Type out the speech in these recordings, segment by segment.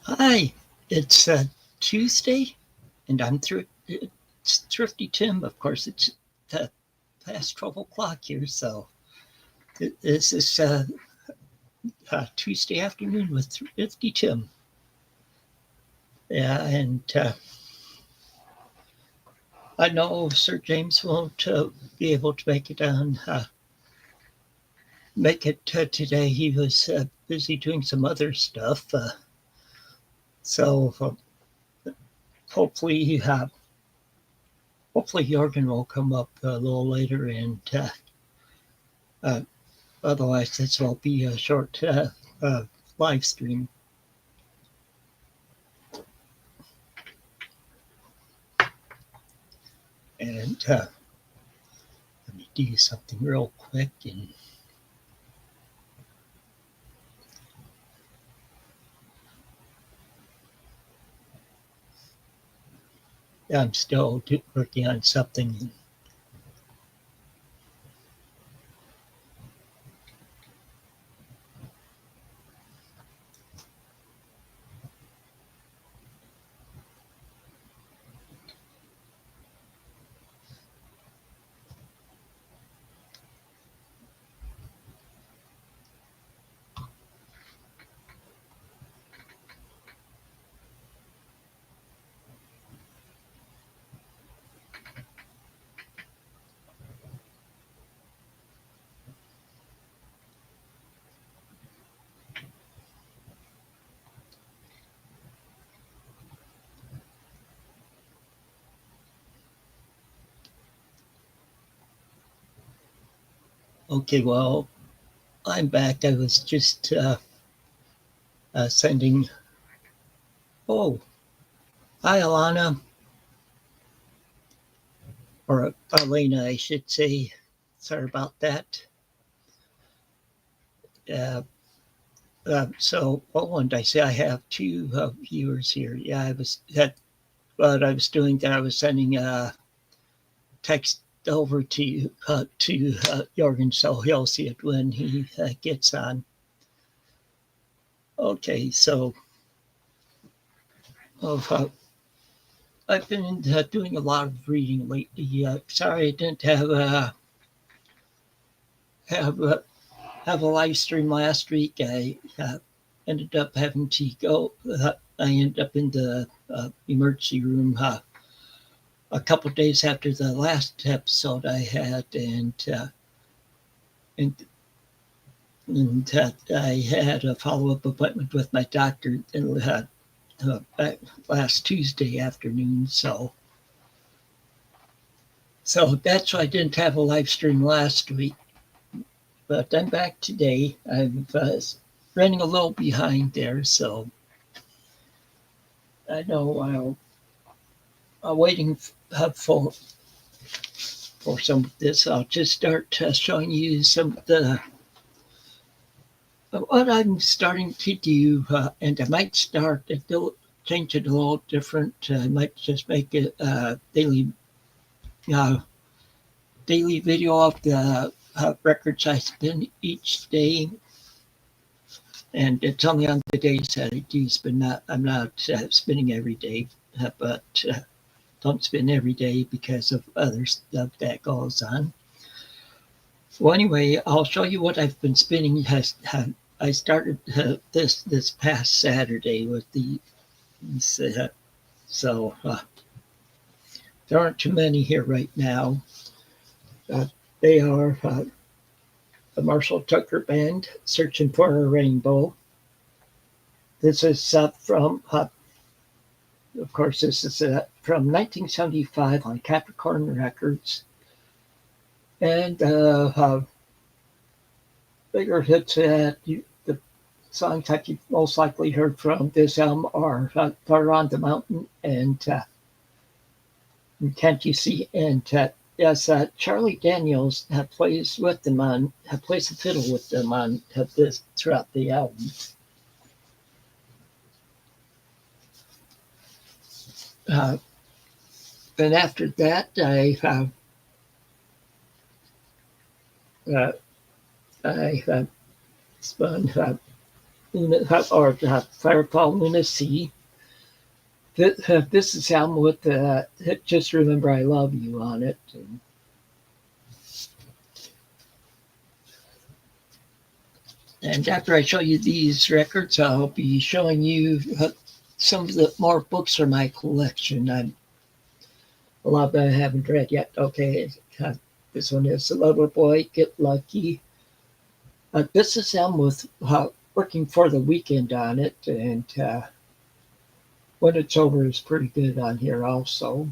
Hi, it's Tuesday, and it's Thrifty Tim. Of course, it's uh, past 12 o'clock here, so this is Tuesday afternoon with Thrifty Tim. Yeah, and I know Sir James won't be able to make it today. He was busy doing some other stuff, so hopefully, hopefully Jorgen will come up a little later and. Uh, Otherwise, this will be a short live stream. And let me do something real quick. And I'm still working on something. Okay, well, I'm back. I was just sending. Oh, hi, Alana, or Elena, I should say. Sorry about that. Uh, so, what did I say? I have two viewers here. Yeah, I was that. What I was doing there, I was sending text over to Jorgen, so he'll see it when he gets on. Okay, so uh, I've been doing a lot of reading lately. Sorry, I didn't have have a live stream last week. I ended up having to go. I ended up in the emergency room a couple days after the last episode I had, and and I had a follow up appointment with my doctor back last Tuesday afternoon. So that's why I didn't have a live stream last week. But I'm back today. I'm running a little behind there, so I know I'm waiting for some of this. I'll just start showing you some of the what I'm starting to do, and I might change it a little different. I might just make it uh, daily video of the records I spin each day, and it's only on the days that I do spin. I'm not spinning every day, but don't spin every day because of other stuff that goes on. Well, anyway, I'll show you what I've been spinning. I started this past Saturday with these, so there aren't too many here right now. Uh, they are the Marshall Tucker Band, Searching for a Rainbow. This is of course, this is from 1975 on Capricorn Records. And bigger hits that the songs that you've most likely heard from this album are Far on the Mountain and Can't You See? And yes, Charlie Daniels plays the fiddle with them on this throughout the album. Uh, and after that, I spun Luna, or Firefall Lunacy. This is album with Just Remember I Love You on it. And after I show you these records, I'll be showing you some of the more books from my collection. A lot that I haven't read yet. Okay, this one is The Lover Boy, Get Lucky. This is album with Working for the Weekend on it, and When It's Over is pretty good on here also.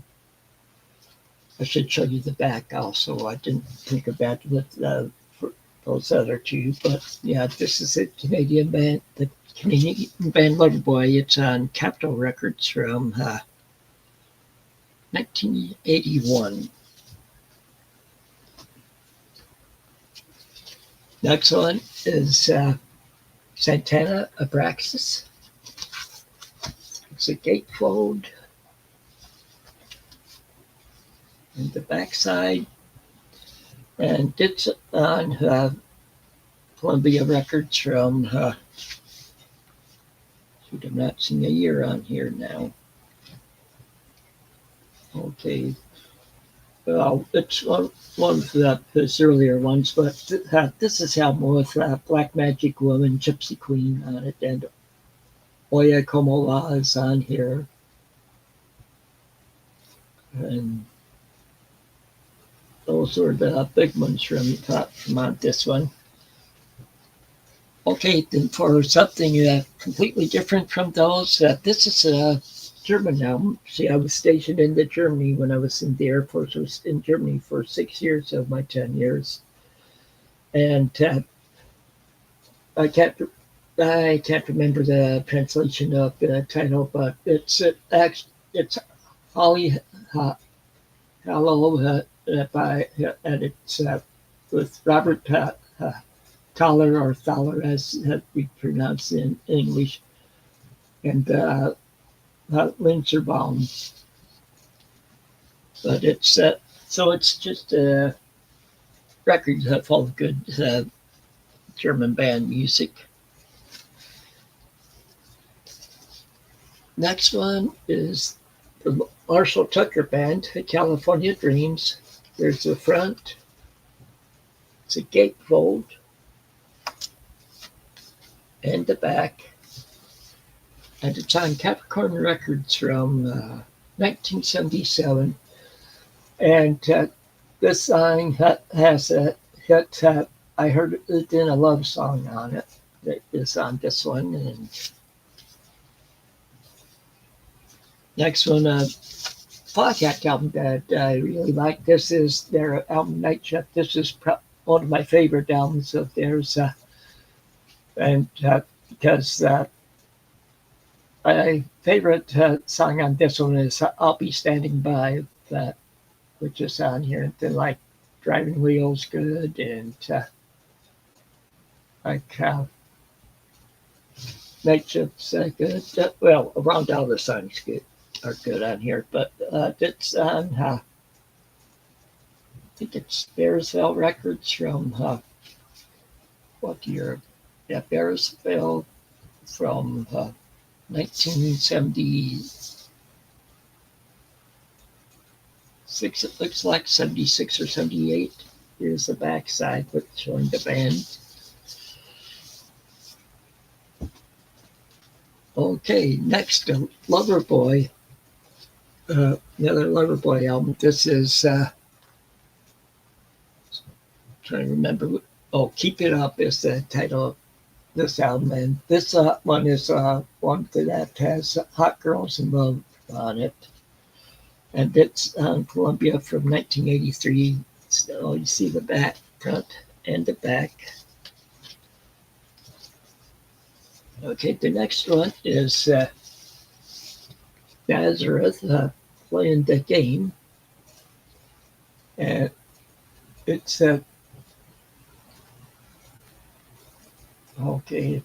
I should show you the back also. I didn't think of that with those other two, but yeah, this is a Canadian band, the Canadian band Loverboy. It's on Capitol Records from 1981. Next one is Santana Abraxas. It's a gatefold. And the backside, and it's on Columbia Records from, I'm not seeing a year on here now. Okay, well, it's one of his earlier ones, but this is album with Black Magic Woman, Gypsy Queen on it, and Oya Como La is on here. And those were the big ones from on this one. Okay, then for something completely different from those, this is a German album. See, I was stationed in Germany when I was in the Air Force. I was in Germany for 6 years of my 10 years. And I can't remember the translation of the title, but it's Holly Hello and it's with Robert Thaler, or Thaler as we pronounce it in English, and Linzerbaum. But it's so it's just records full of good German band music. Next one is the Marshall Tucker Band, California Dreams. There's the front. It's a gatefold. And the back. And it's on Capricorn Records from 1977. And this song has a hit. I heard it in a love song on it. That is on this one. And next one, Foghat album that I really like. This is their album Night Shift. This is one of my favorite albums of theirs. And because my favorite song on this one is I'll Be Standing By, that, which is on here. Then like Driving Wheels good, and like Night Shift's good. Well, around all the songs are good on here, but it's on I think it's Bearsville Records from what year? Yeah, Bearsville from 1976. It looks like 76 or 78. Here's the backside with showing the band. Okay, next, Loverboy. Another Loverboy album. This is trying to remember. Oh, Keep It Up is the title of this album, and this one is one that has Hot Girls in Love on it, and it's on Columbia from 1983. So you see the back, front, and the back. Okay, the next one is Nazareth Playing the Game, and it's okay.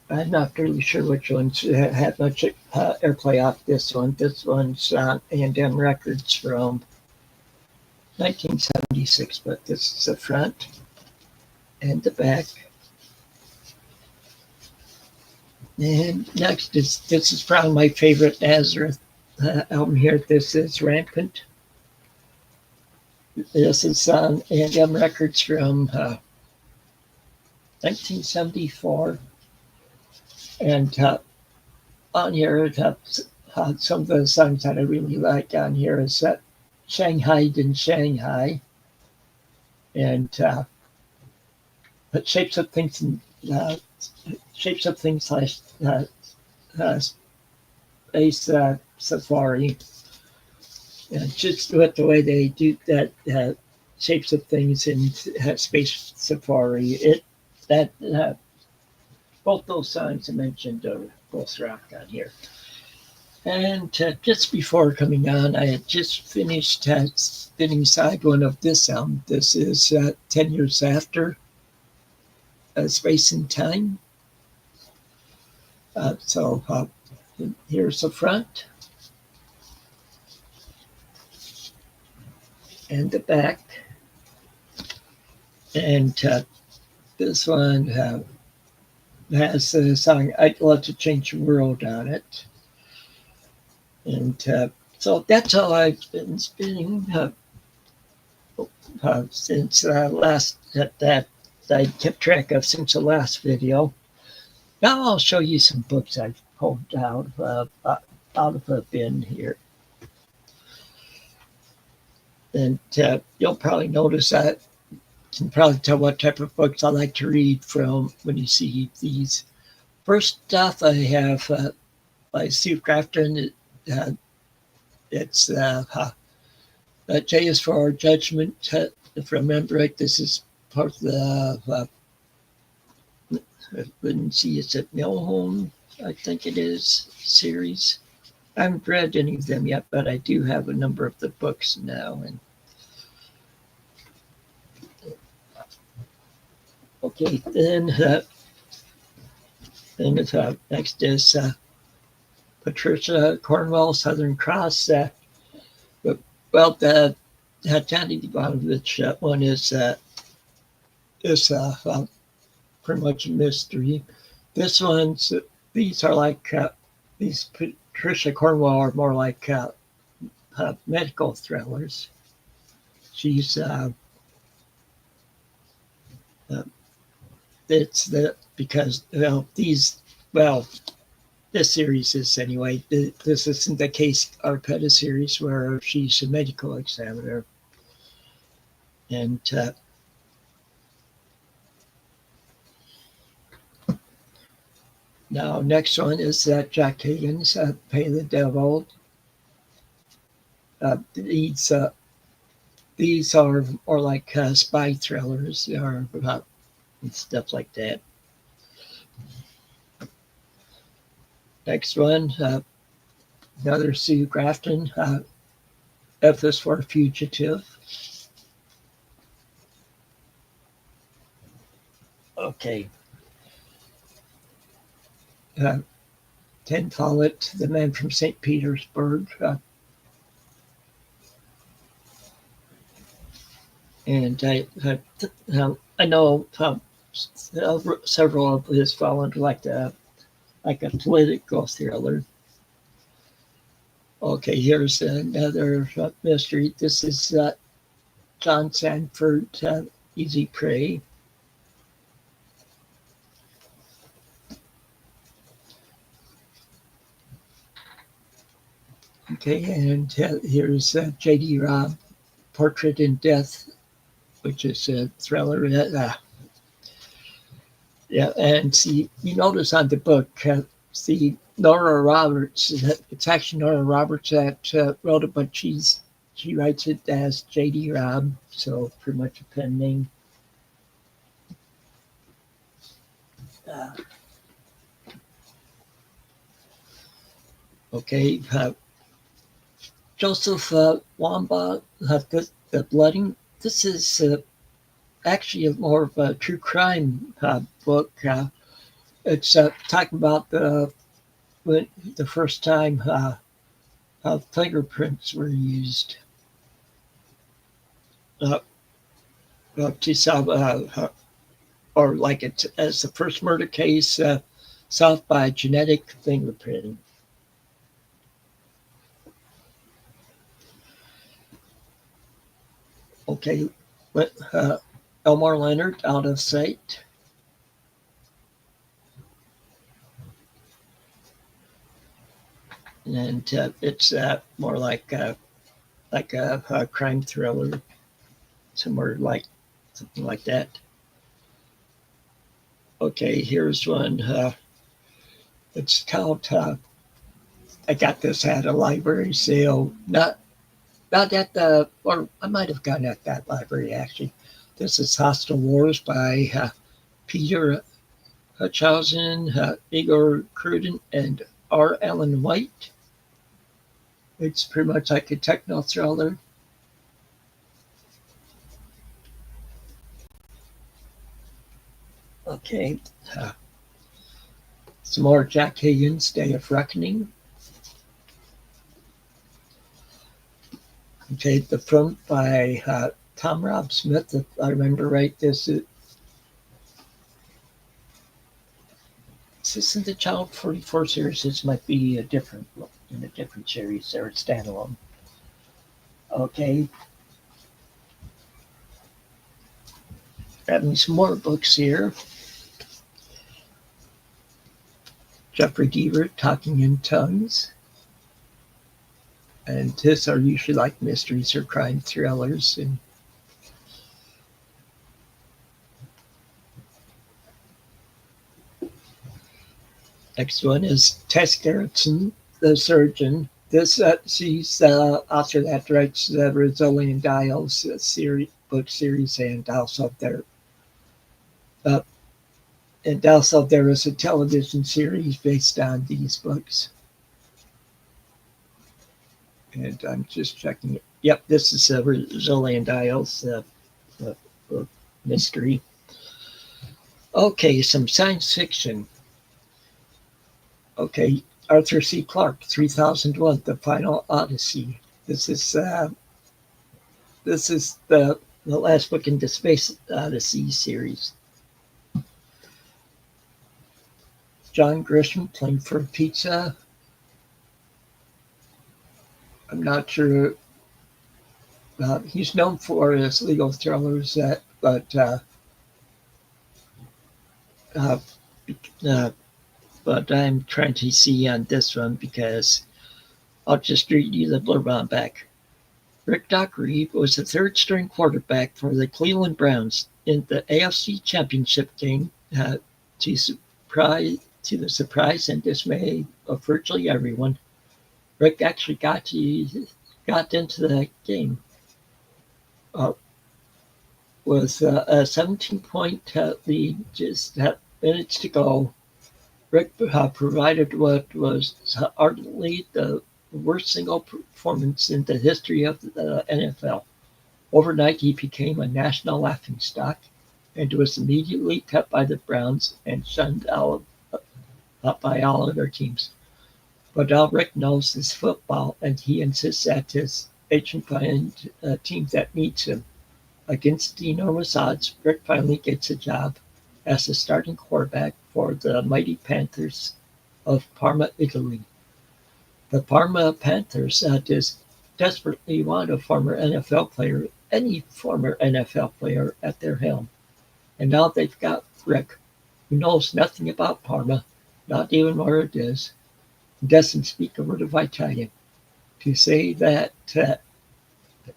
I'm not really sure which ones had much airplay off this one. This one's on A&M Records from 1976, but this is the front and the back. And next is this is probably my favorite Nazareth album here. This is Rampant. This is on A&M Records from 1974. And on here, some of the songs that I really like on here is Shanghai in Shanghai. And but Shapes of Things and Shapes of Things Space Safari. And just with the way they do that, Shapes of Things in Space Safari, both those songs I mentioned are both rock on here. And just before coming on, I had just finished spinning side one of this album. This is 10 Years After Space and Time. So here's the front and the back. And this one has the song I'd Love to Change the World on it. And so that's all I've been spinning since last that I kept track of since the last video. Now I'll show you some books I've pulled out of a bin here. And you'll probably notice that you can probably tell what type of books I like to read from when you see these. First off, I have by Steve Grafton. It's J is for Judgment. If I remember right, this is part of the I wouldn't see it's at Millhome, I think it is, series. I haven't read any of them yet, but I do have a number of the books now. And okay, then next is Patricia Cornwell, Southern Cross. Well, the Tony Ivanovich one is pretty much a mystery. These are like these Patricia Cornwell are more like medical thrillers. She's it's the because this series is anyway. This isn't the Case Arpetta series where she's a medical examiner, and now next one is Jack Higgins, Pay the Devil. These are more like spy thrillers. They are about stuff like that. Next one, another Sue Grafton, F is for Fugitive. Okay. Ken Follett, The Man from St. Petersburg. And I know several of his fall under like a political thriller. Okay, here's another mystery. This is John Sanford, Easy Prey. Okay, and here's J.D. Robb, Portrait in Death, which is a thriller. Yeah, and see, you notice on the book, see Nora Roberts. It's actually Nora Roberts that wrote it, but she writes it as J.D. Robb, so pretty much a pen name. Okay, Joseph Wamba, The Blooding. This is actually more of a true crime book. It's talking about when the first time fingerprints were used to solve, or like it as the first murder case solved by genetic fingerprinting. Okay, Elmore Leonard, Out of Sight. And it's more like a crime thriller, somewhere like something like that. Okay, here's one. It's called. I got this at a library sale. Not at the, or I might have gotten at that library actually. This is Hostile Wars by Peter Hutchhausen, Igor Cruden, and R. Allen White. It's pretty much like a techno thriller. Okay. Some more Jack Higgins, Day of Reckoning. Okay, The Front by Tom Rob Smith, if I remember right. This isn't the Child 44 series. This might be a different series or standalone. Okay. Having some more books here. Jeffrey Deaver, Talking in Tongues. And this are usually like mysteries or crime thrillers. And next one is Tess Gerritsen, The Surgeon. This she's the author that writes the Brazilian Dials book series, and also there is a television series based on these books. And I'm just checking it. Yep, this is Brazilian Dials mystery. Okay, some science fiction. Okay, Arthur C. Clarke, 3001, The Final Odyssey. This is the last book in the Space Odyssey series. John Grisham, Playing for Pizza. I'm not sure. He's known for his legal thrillers, but I'm trying to see on this one because I'll just read you the blurb on back. Rick Dockery was the third string quarterback for the Cleveland Browns in the AFC Championship game, to the surprise and dismay of virtually everyone. Rick actually got into the game with a 17-point lead, just minutes to go. Rick provided what was ardently the worst single performance in the history of the NFL. Overnight, he became a national laughingstock and was immediately cut by the Browns and shunned out by all other teams. But all Rick knows is football, and he insists that his agent find a team that needs him. Against the enormous odds, Rick finally gets a job as the starting quarterback for the mighty Panthers of Parma, Italy. The Parma Panthers desperately want any former NFL player at their helm. And now they've got Rick, who knows nothing about Parma, not even where it is, and doesn't speak a word of Italian. To say that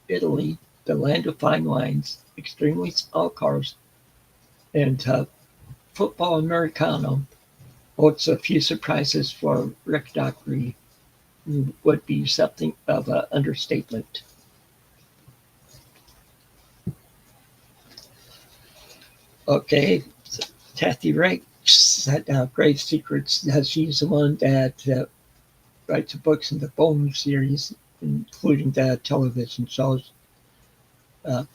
Italy, the land of fine wines, extremely small cars, and football Americano, holds a few surprises for Rick Dockery, would be something of an understatement. Okay, Kathy Reichs had Grave Secrets. She's the one that writes the books in the Bone series, including the television shows. And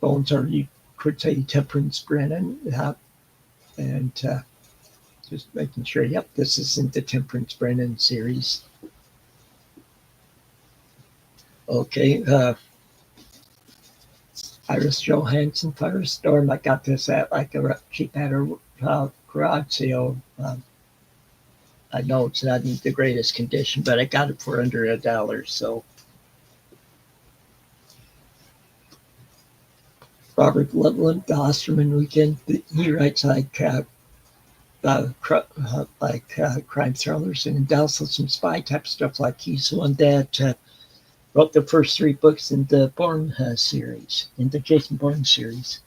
Bones are, you could say, Temperance Brennan. And just making sure, yep, this is in the Temperance Brennan series. Okay. Iris Johansson Firestorm. I got this at like a cheap at a garage sale. I know it's not in the greatest condition, but I got it for under $1. So Robert Loveland, The Osterman Weekend. He writes crime thrillers and also some spy type stuff. Like he's the one that wrote the first 3 books in the Bourne series, in the Jason Bourne series.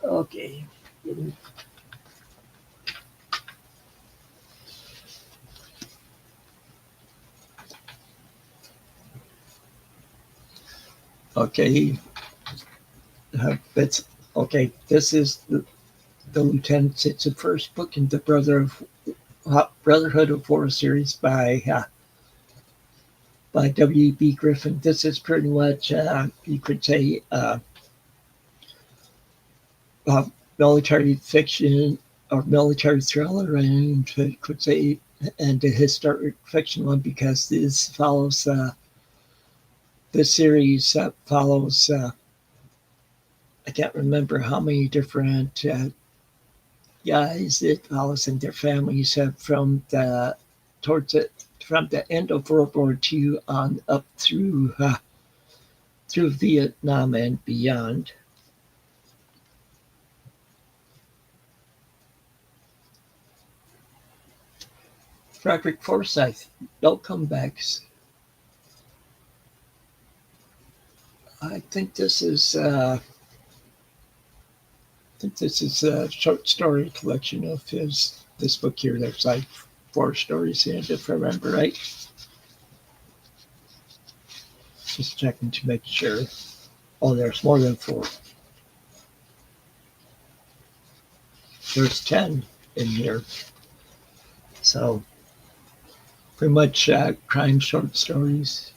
Okay. Okay. That's okay. This is the Lieutenants. It's the first book in the Brotherhood of War series by W.B. Griffin. This is pretty much you could say military fiction or military thriller, and could say and a historic fiction one, because this follows this series follows I can't remember how many different guys it follows and their families from the end of World War II on up through Vietnam and beyond. Frederick Forsyth, no comebacks. I think this is a short story collection of his. This book here, there's like 4 stories in it, if I remember right. Just checking to make sure. Oh, there's more than 4. There's 10 in here. So, pretty much crime short stories.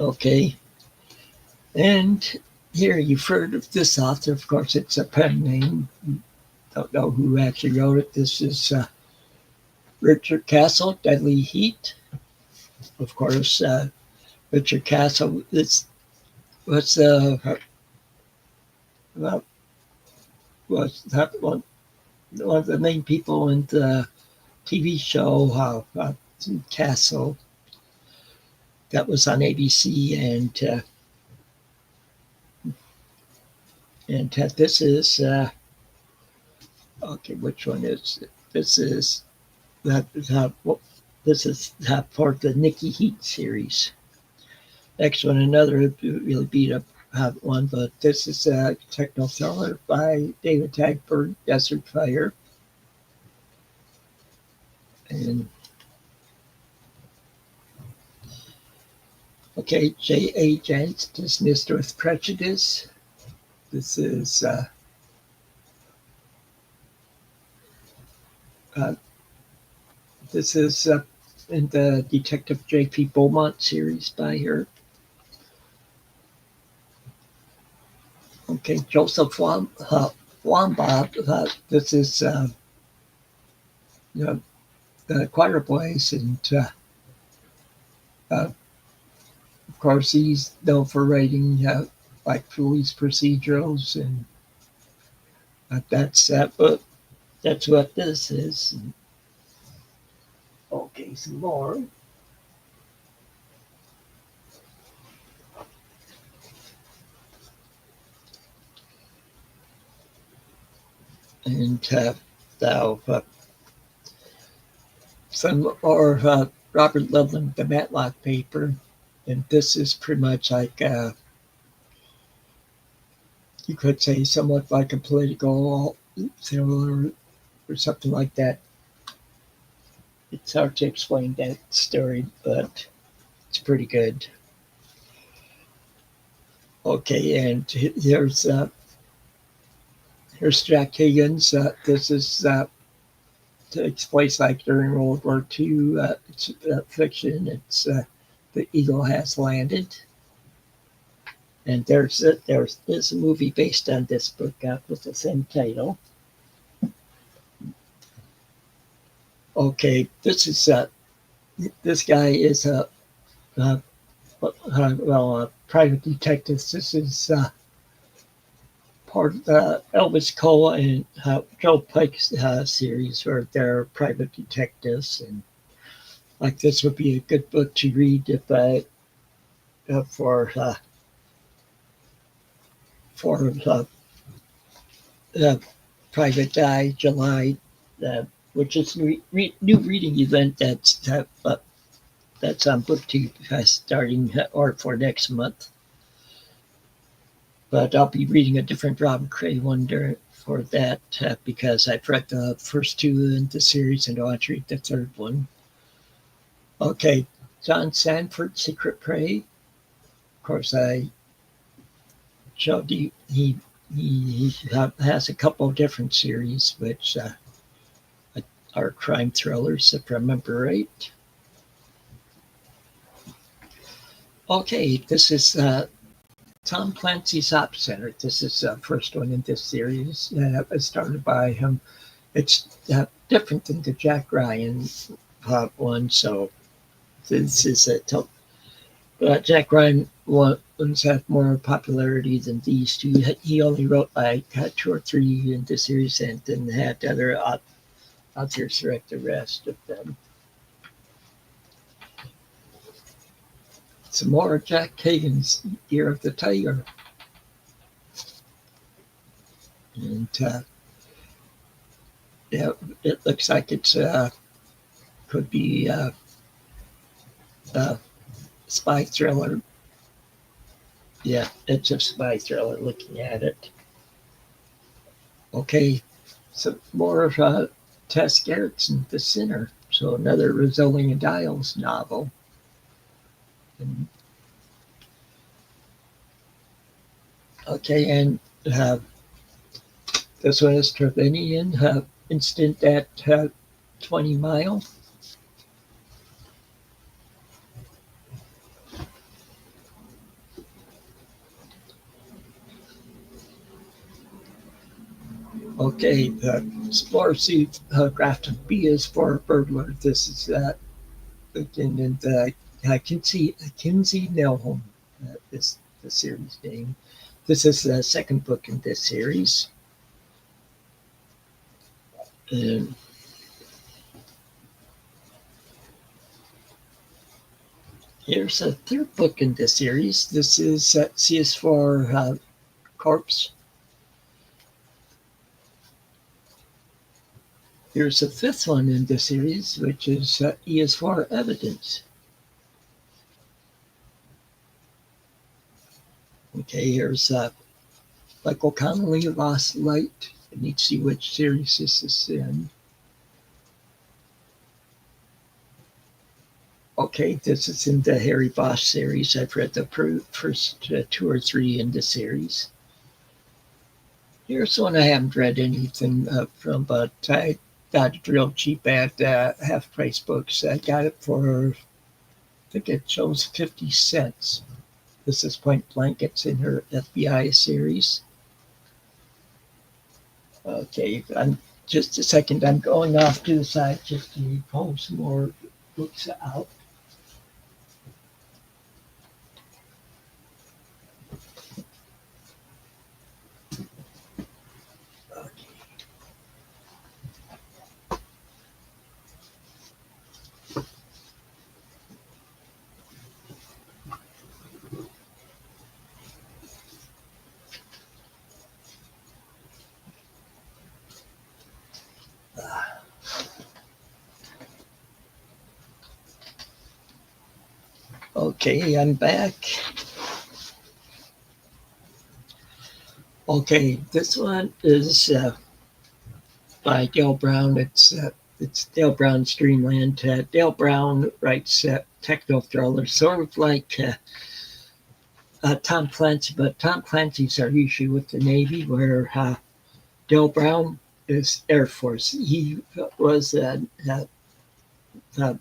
Okay. And here, you've heard of this author. Of course, it's a pen name. Don't know who actually wrote it. This is Richard Castle, Deadly Heat. Of course, Richard Castle was one of the main people in the TV show Castle that was on ABC, and this is okay. Which one is it? This is this is part of the Nikki Heat series. Next one, another really beat up one, but this is a techno thriller by David Tagberg, Desert Fire. And okay, J.A. Jantz, Dismissed with Prejudice. This is in the Detective J.P. Beaumont series by her. Okay, Joseph Wambaugh. This is the Choir Boys, and of course he's known for writing like police procedurals, and that's what this is. Okay, some more. And now some more Robert Loveland, The Matlock Paper, and this is pretty much like you could say somewhat like a political thriller or something like that. It's hard to explain that story, but it's pretty good. Okay, and here's Jack Higgins. This is takes place like during World War II. It's fiction. It's The Eagle Has Landed, and there's a movie based on this book with the same title. Okay, this is this guy is a a private detective. This is part of the Elvis Cole and Joe Pike's series, where they're private detectives, and like this would be a good book to read if for Private Eye July, which is a new reading event that's on BookTube starting or for next month. But I'll be reading a different Robert Cray one for that because I've read the first two in the series and I want to read the third one. Okay, John Sanford's Secret Prey. Of course, I showed you he has a couple of different series which are crime thrillers, if I remember right. Okay, this is Tom Clancy's Op Center. This is the first one in this series. It was started by him. It's different than the Jack Ryan one, so this is Jack Ryan ones have more popularity than these two. He only wrote like 2 or 3 in the series and then had other authors direct the rest of them. Some more Jack Kagan's Year of the Tiger. And yeah, it looks like it's could be a spy thriller. Yeah, it's a spy thriller looking at it. Okay, so more of Tess Gerritsen, The Sinner. So another Rosalia Dials novel. And, okay, and this one is Trevanian, Instant at 20 Mile. Okay, Explorer Suit Grafton B is for Burglar. This is and Kinsey Nelholm is the series name. This is the second book in this series. And here's a third book in this series. This is C is for Corpse. Here's a fifth one in the series, which is E is for Evidence. Okay, here's Michael Connelly, Lost Light. I need to see which series this is in. Okay, this is in the Harry Bosch series. I've read the first 2 or 3 in the series. Here's one I haven't read anything from, but I got it real cheap at Half Price Books. I got it for, I think it shows 50 cents. This is Point Blank. It's in her FBI series. Okay, just a second. I'm going off to the side just to pull some more books out. Okay, I'm back. Okay, this one is by Dale Brown. It's Dale Brown's Dreamland. Dale Brown writes techno thrillers, sort of like Tom Clancy, but Tom Clancy's are usually with the Navy, where Dale Brown is Air Force. He was a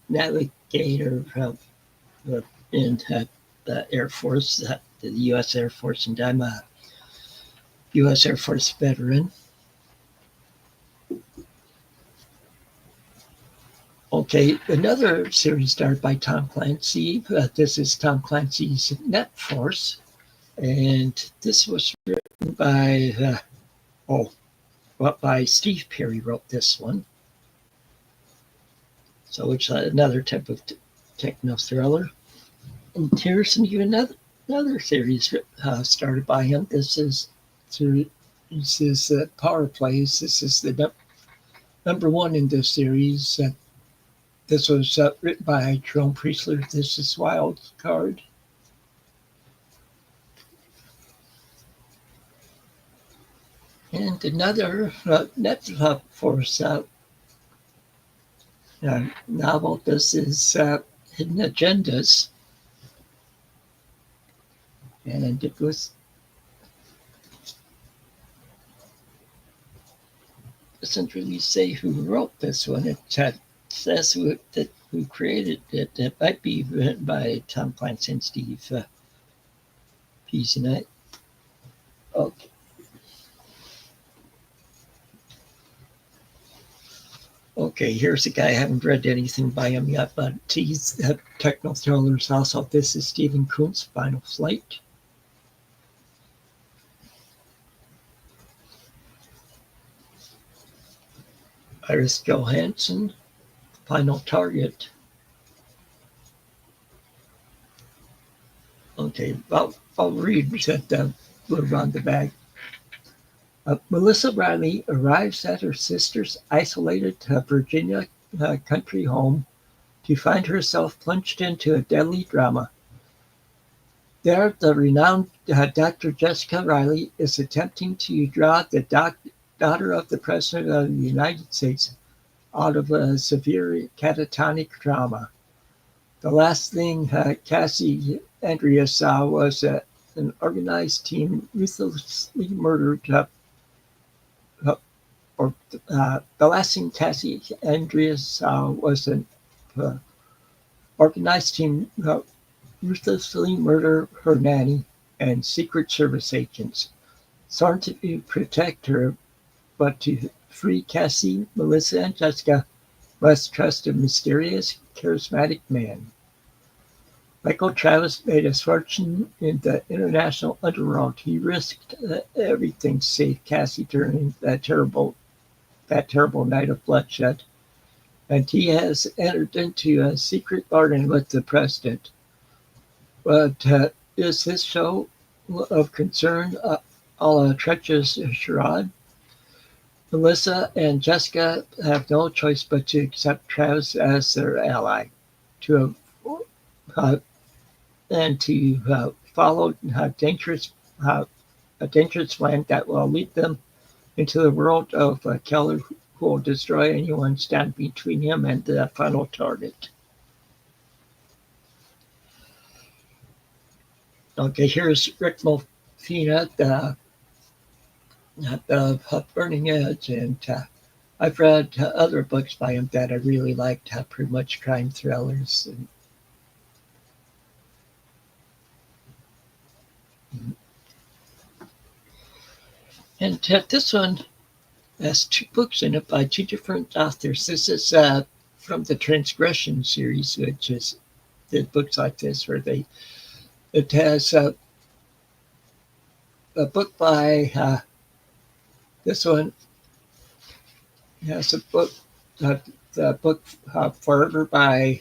navigator in the Air Force, the U.S. Air Force, and I'm a U.S. Air Force veteran. Okay, another series started by Tom Clancy. This is Tom Clancy's Net Force, and this was written by by Steve Perry wrote this one. So it's another type of techno thriller. And here's another series started by him. This is Power Plays. This is the number one in this series. This was written by Jerome Priestler. This is Wild Card. And another Netflix novel. This is Hidden Agendas. And it doesn't really say who wrote this one. It says who created it. It might be written by Tom Clancy and Steve Peace. Okay. Okay, here's a guy. I haven't read anything by him yet, but he's techno thrillers also. This is Stephen Kuntz, Final Flight. Iris Johansson, Final Target. Okay, I'll read that blurb on the bag. Melissa Riley arrives at her sister's isolated Virginia country home to find herself plunged into a deadly drama. There, the renowned Dr. Jessica Riley is attempting to draw the daughter of the President of the United States out of a severe catatonic trauma. The last thing Cassie Andrea saw was an organized team ruthlessly murdered the last thing Cassie Andreas saw was an organized team ruthlessly murder her nanny and Secret Service agents, sworn to protect her, but to free Cassie, Melissa, and Jessica must trust a mysterious, charismatic man. Michael Travis made his fortune in the international underworld. He risked everything to save Cassie during that terrible night of bloodshed, and he has entered into a secret bargain with the president. But is this show of concern all a treacherous charade? Melissa and Jessica have no choice but to accept Travis as their ally, to follow a dangerous plan that will lead them into the world of a killer who will destroy anyone standing between him and the final target. Okay, here's Rick Mofina, the Burning Edge, and I've read other books by him that I really liked, pretty much crime thrillers. And this one has two books in it by two different authors. This is from the Transgression series, which is the books like this where it has a book by this one has a book the book Forever by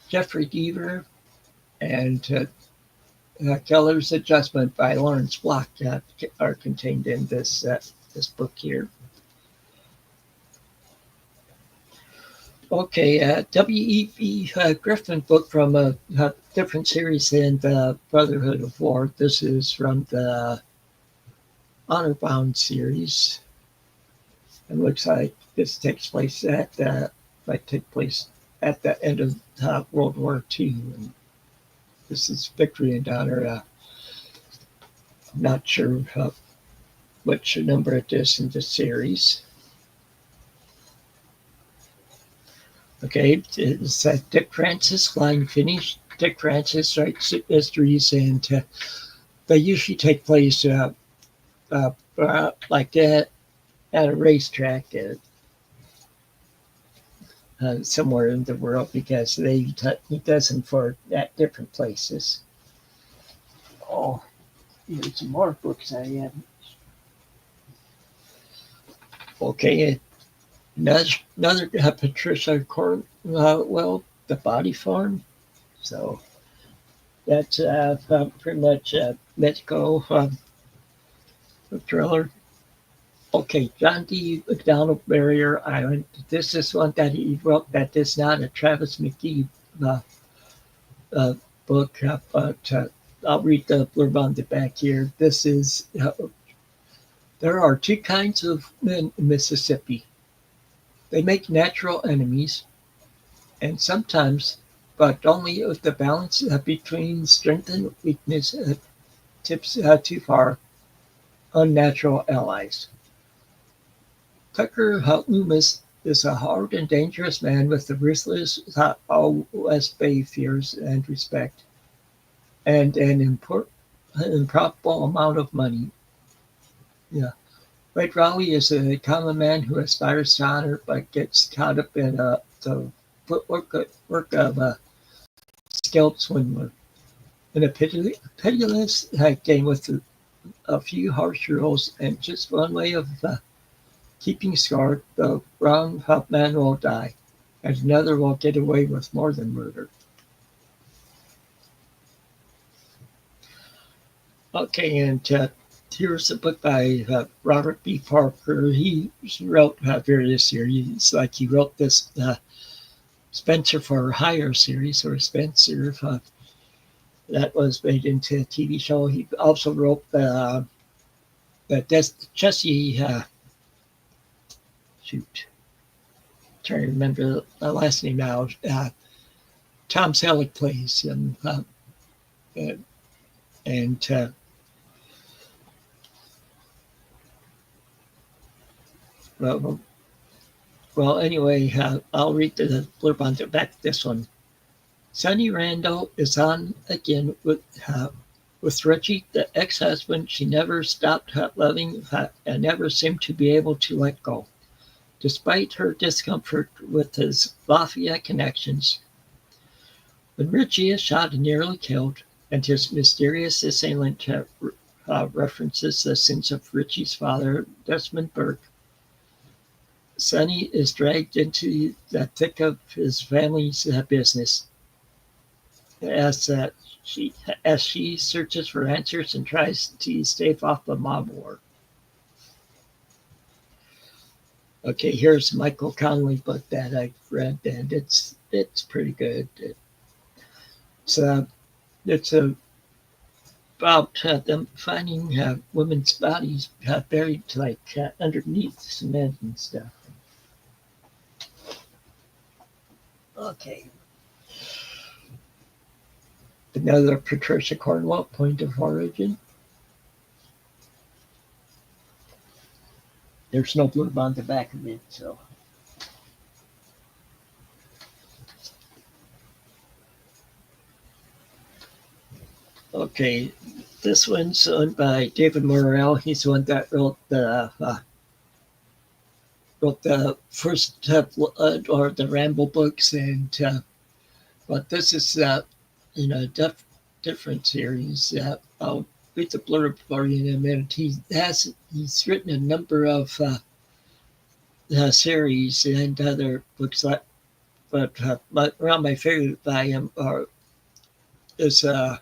Jeffrey Deaver, and Keller's Adjustment by Lawrence Block are contained in this book here. Okay, W.E.B. Griffin book from a different series than the Brotherhood of War. This is from the Honor-Bound series. It looks like this might take place at the end of World War II. And this is Victory and Honor. I'm not sure which number it is in the series. Okay, it's Dick Francis, line finish. Dick Francis writes mysteries, and they usually take place like that at a racetrack. somewhere in the world because he does them for at different places. Oh, here's some more books I have. Okay, another Patricia Cornwell, The Body Farm. So that's pretty much a medical thriller. Okay, John D. McDonald, Barrier Island. This is one that he wrote that is not a Travis McGee uh, uh, book, but I'll read the blurb on the back here. This is there are two kinds of men in Mississippi. They make natural enemies, and sometimes, but only if the balance between strength and weakness tips too far, unnatural allies. Tucker Loomis is a hard and dangerous man with the ruthless all West Bay fears and respect, and an improbable amount of money. Yeah. Red Raleigh is a common man who aspires to honor but gets caught up in the work of a skilled swindler. In a pitiless game with a few harsh rules and just one way of keeping score, the wrong man will die, and another will get away with more than murder. Okay, and here's a book by Robert B. Parker. He wrote various series, like he wrote this Spencer for Hire series, or Spencer, that was made into a TV show. He also wrote the Jesse, trying to remember the last name now. Tom Selleck plays, and well, anyway, I'll read the blurb on the back of this one. Sonny Randall is on again with Richie, the ex-husband she never stopped loving and never seemed to be able to let go. Despite her discomfort with his Lafayette connections, when Richie is shot and nearly killed, and his mysterious assailant references the sins of Richie's father, Desmond Burke, Sonny is dragged into the thick of his family's business as she searches for answers and tries to stave off the mob war. Okay, here's Michael Connelly book that I've read, and it's pretty good. It's about them finding women's bodies buried underneath cement and stuff. Okay. Another Patricia Cornwell, Point of Origin. There's no blurb on the back of it, so. Okay, this one's owned by David Morrell. He's the one that wrote the first or the Ramble books, and but this is different series. I'll read the blurb for you in a minute. He's written a number of series and other books, but around my favorite by him is trying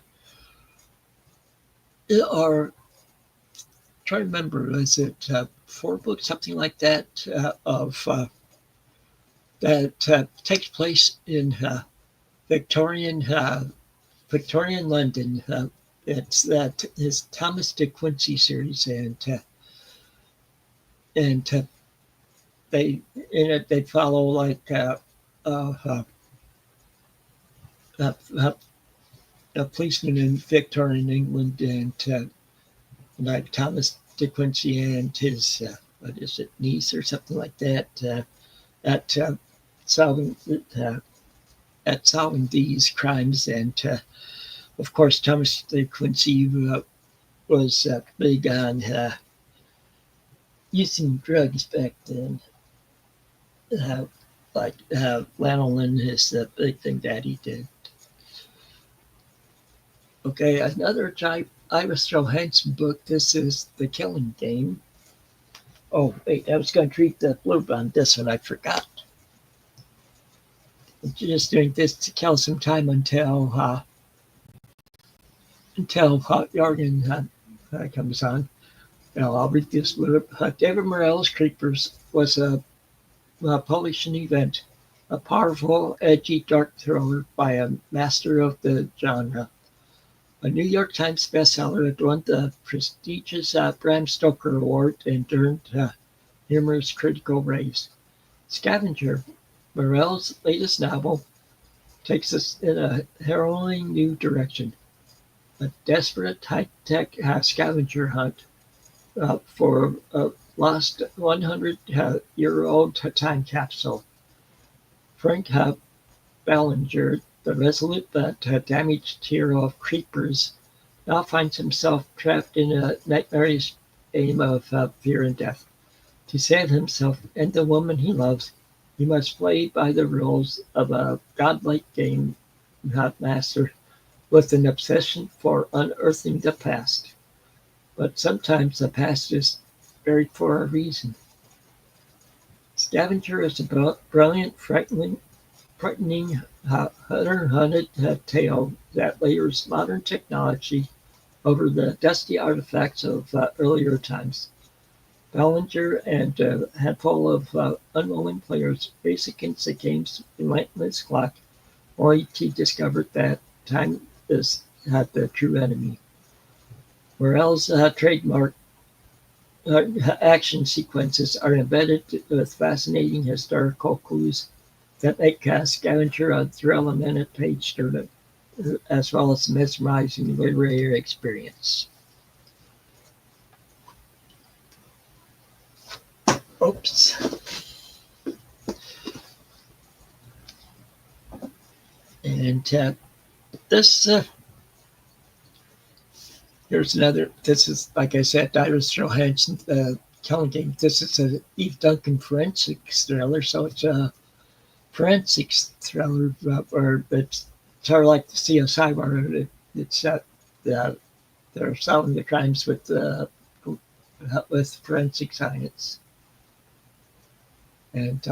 to remember, is it 4 books, something like that, of that takes place in Victorian London. It's that his Thomas De Quincey series, and they follow like a policeman in Victorian England, and like Thomas De Quincey and his what is it, niece or something like that, at solving these crimes. And of course, Thomas De Quincey was big on using drugs back then. like lanolin is the big thing that he did. Okay, another Iris Johansson book. This is The Killing Game. Oh, wait, I was going to read the blurb on this one. I forgot. I'm just doing this to kill some time until Jorgen comes on. Now, I'll read this blurb. David Morell's Creepers was a Polish event, a powerful, edgy, dark thriller by a master of the genre. A New York Times bestseller, it won the prestigious Bram Stoker Award and earned numerous critical praise. Scavenger, Morell's latest novel, takes us in a harrowing new direction. A desperate high-tech scavenger hunt for a lost 100-year-old time capsule. Frank Ballinger, the resolute but damaged hero of Creepers, now finds himself trapped in a nightmarish game of fear and death. To save himself and the woman he loves, he must play by the rules of a godlike game master with an obsession for unearthing the past. But sometimes the past is buried for a reason. Scavenger is a brilliant, frightening hunter-hunted tale that layers modern technology over the dusty artifacts of earlier times. Ballinger and a handful of unwilling players race against the game's relentless clock, only to discover that time is not the true enemy. Morell's trademark action sequences are embedded with fascinating historical clues that make Scavenger a thrill-a-minute page turner, as well as a mesmerizing literary experience. Oops. And this, here's another, this is, like I said, Iris Johansson, Killing Game. This is a Eve Duncan forensics thriller, so it's a forensics thriller, or it's sort of like the CSI, where it's they're solving the crimes with forensic science. And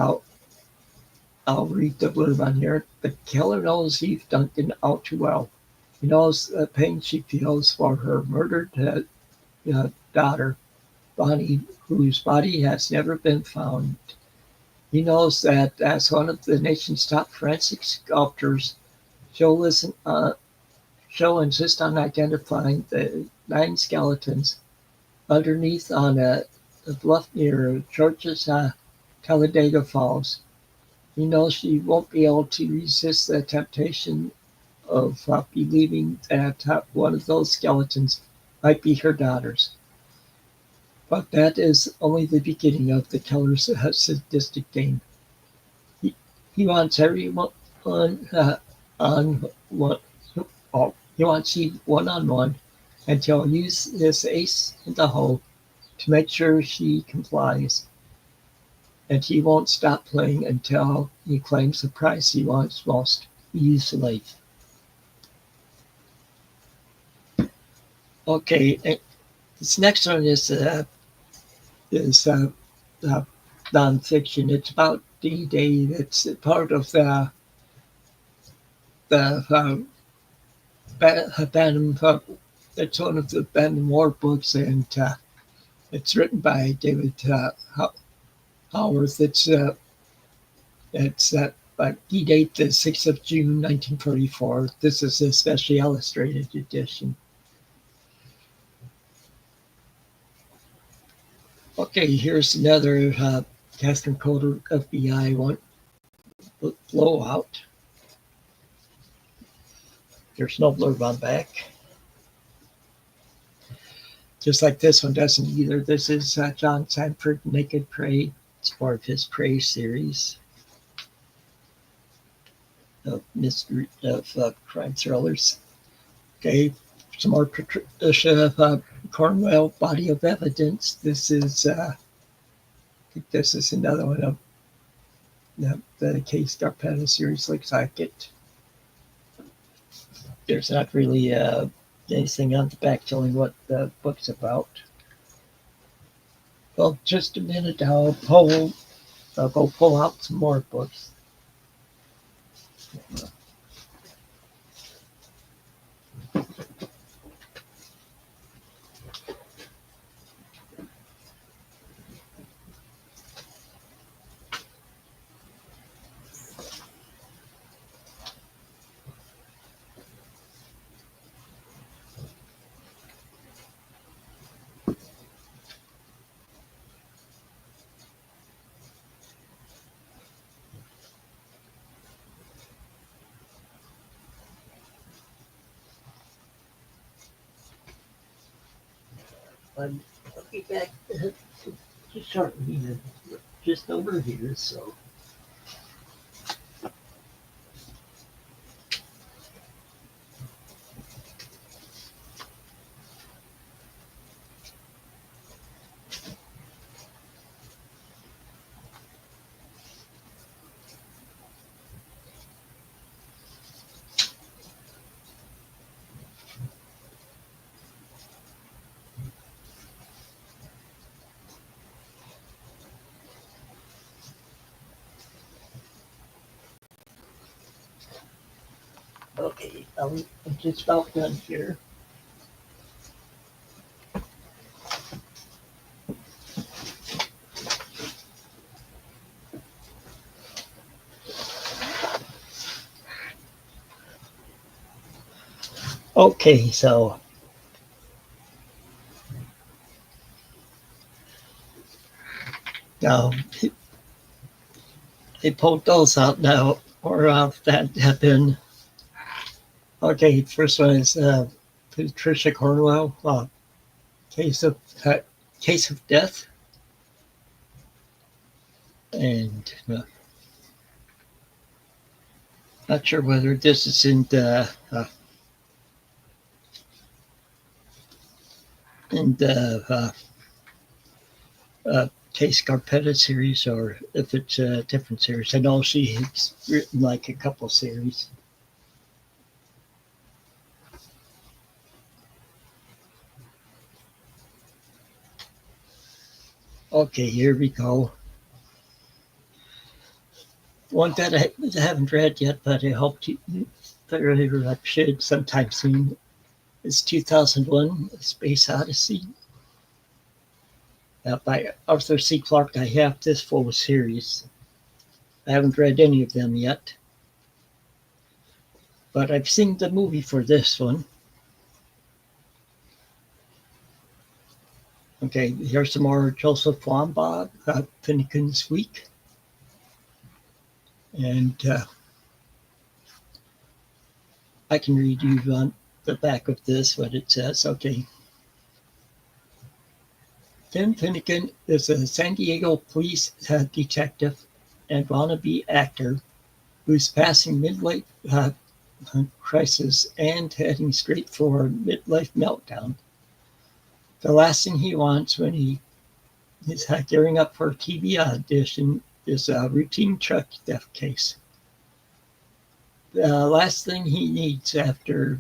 I'll read the blurb on here. The killer knows Eve Duncan all too well. He knows the pain she feels for her murdered daughter, Bonnie, whose body has never been found. He knows that as one of the nation's top forensic sculptors, she'll insist on identifying the 9 skeletons underneath on a bluff near Georgia's Talladega Falls. He knows she won't be able to resist the temptation of believing that one of those skeletons might be her daughter's. But that is only the beginning of the killer's sadistic game. He wants everyone on one. Oh, he wants Eve one-on-one, and he'll use his ace in the hole to make sure she complies. And he won't stop playing until he claims the prize he wants most, Eve's life. Okay, this next one is nonfiction. It's about D-Day. It's part of the abandoned. It's one of the abandoned war books, and it's written by David Howarth. It's by D-Day, the 6th of June, 1944. This is a specially illustrated edition. Okay, here's another Catherine Coder FBI one, Blowout. There's no blurb on back. Just like this one doesn't either. This is John Sanford, Naked Prey. It's part of his Prey series of mystery of crime thrillers. Okay, some more Patricia Cornwell, Body of Evidence. This is I think this is another one of The Case Scarpetta series looks like it. There's not really anything on the back telling what the book's about. Well, just a minute. I'll go pull out some more books. I'll be back shortly, just over here. So. Okay, I'm just about done here. Okay, so now they pulled those out now, or that have been. Okay, first one is Patricia Cornwell, case of case of death, and not sure whether this is in the Case Scarpetta series or if it's a different series. I know she has written like a couple series. Okay, here we go. One that I haven't read yet, but I hope I should sometime soon, is 2001: A Space Odyssey. By Arthur C. Clarke. I have this full series. I haven't read any of them yet, but I've seen the movie for this one. Okay, here's some more Joseph Wambaugh, Finnegan's Week. And I can read you on the back of this what it says. Okay. Tim Finnegan is a San Diego police detective and wannabe actor who's passing midlife crisis and heading straight for midlife meltdown. The last thing he wants when he is gearing up for a TV audition is a routine truck theft case. The last thing he needs after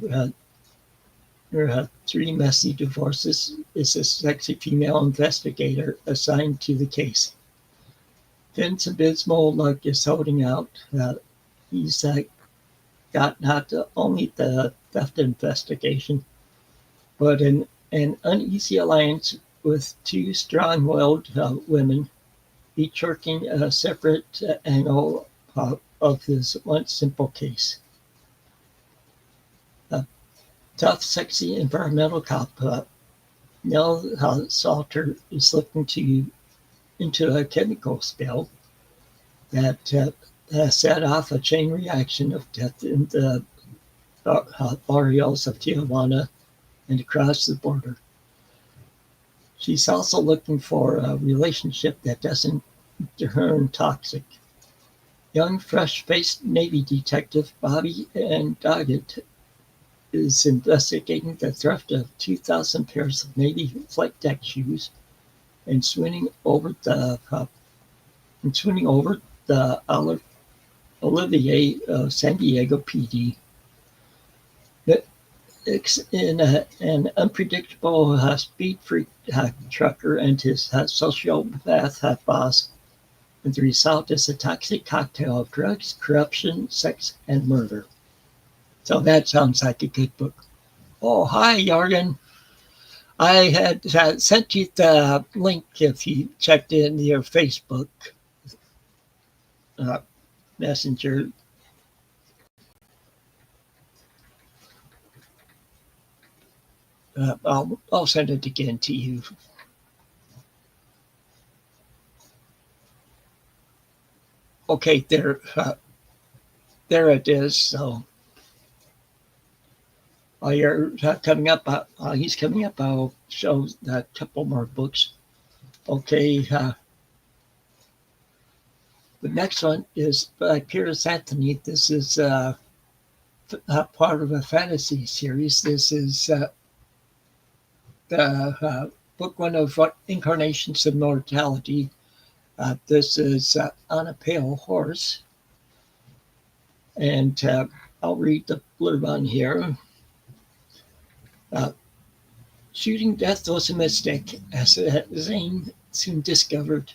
3 messy divorces is a sexy female investigator assigned to the case. Finn's abysmal luck is holding out. He's got not only the theft investigation, but an uneasy alliance with 2 strong-willed women, each working a separate angle of his once simple case. Tough, sexy environmental cop Nell Salter is looking into a chemical spill that set off a chain reaction of death in the barrios of Tijuana and across the border. She's also looking for a relationship that doesn't turn toxic. Young, fresh-faced Navy detective Bobby and Doggett is investigating the theft of 2,000 pairs of Navy flight deck shoes and swinging over the the Olivier of San Diego PD. In an unpredictable speed freak trucker and his sociopath boss. And the result is a toxic cocktail of drugs, corruption, sex, and murder. So that sounds like a good book. Oh, hi, Jorgen. I had sent you the link if you checked in your Facebook Messenger. I'll send it again to you. Okay, there it is. So you're coming up. He's coming up. I'll show a couple more books. Okay. The next one is by Piers Anthony. This is part of a fantasy series. This is the book one of Incarnations of Mortality. This is On a Pale Horse. And I'll read the blurb on here. Shooting death was a mistake, as Zane soon discovered.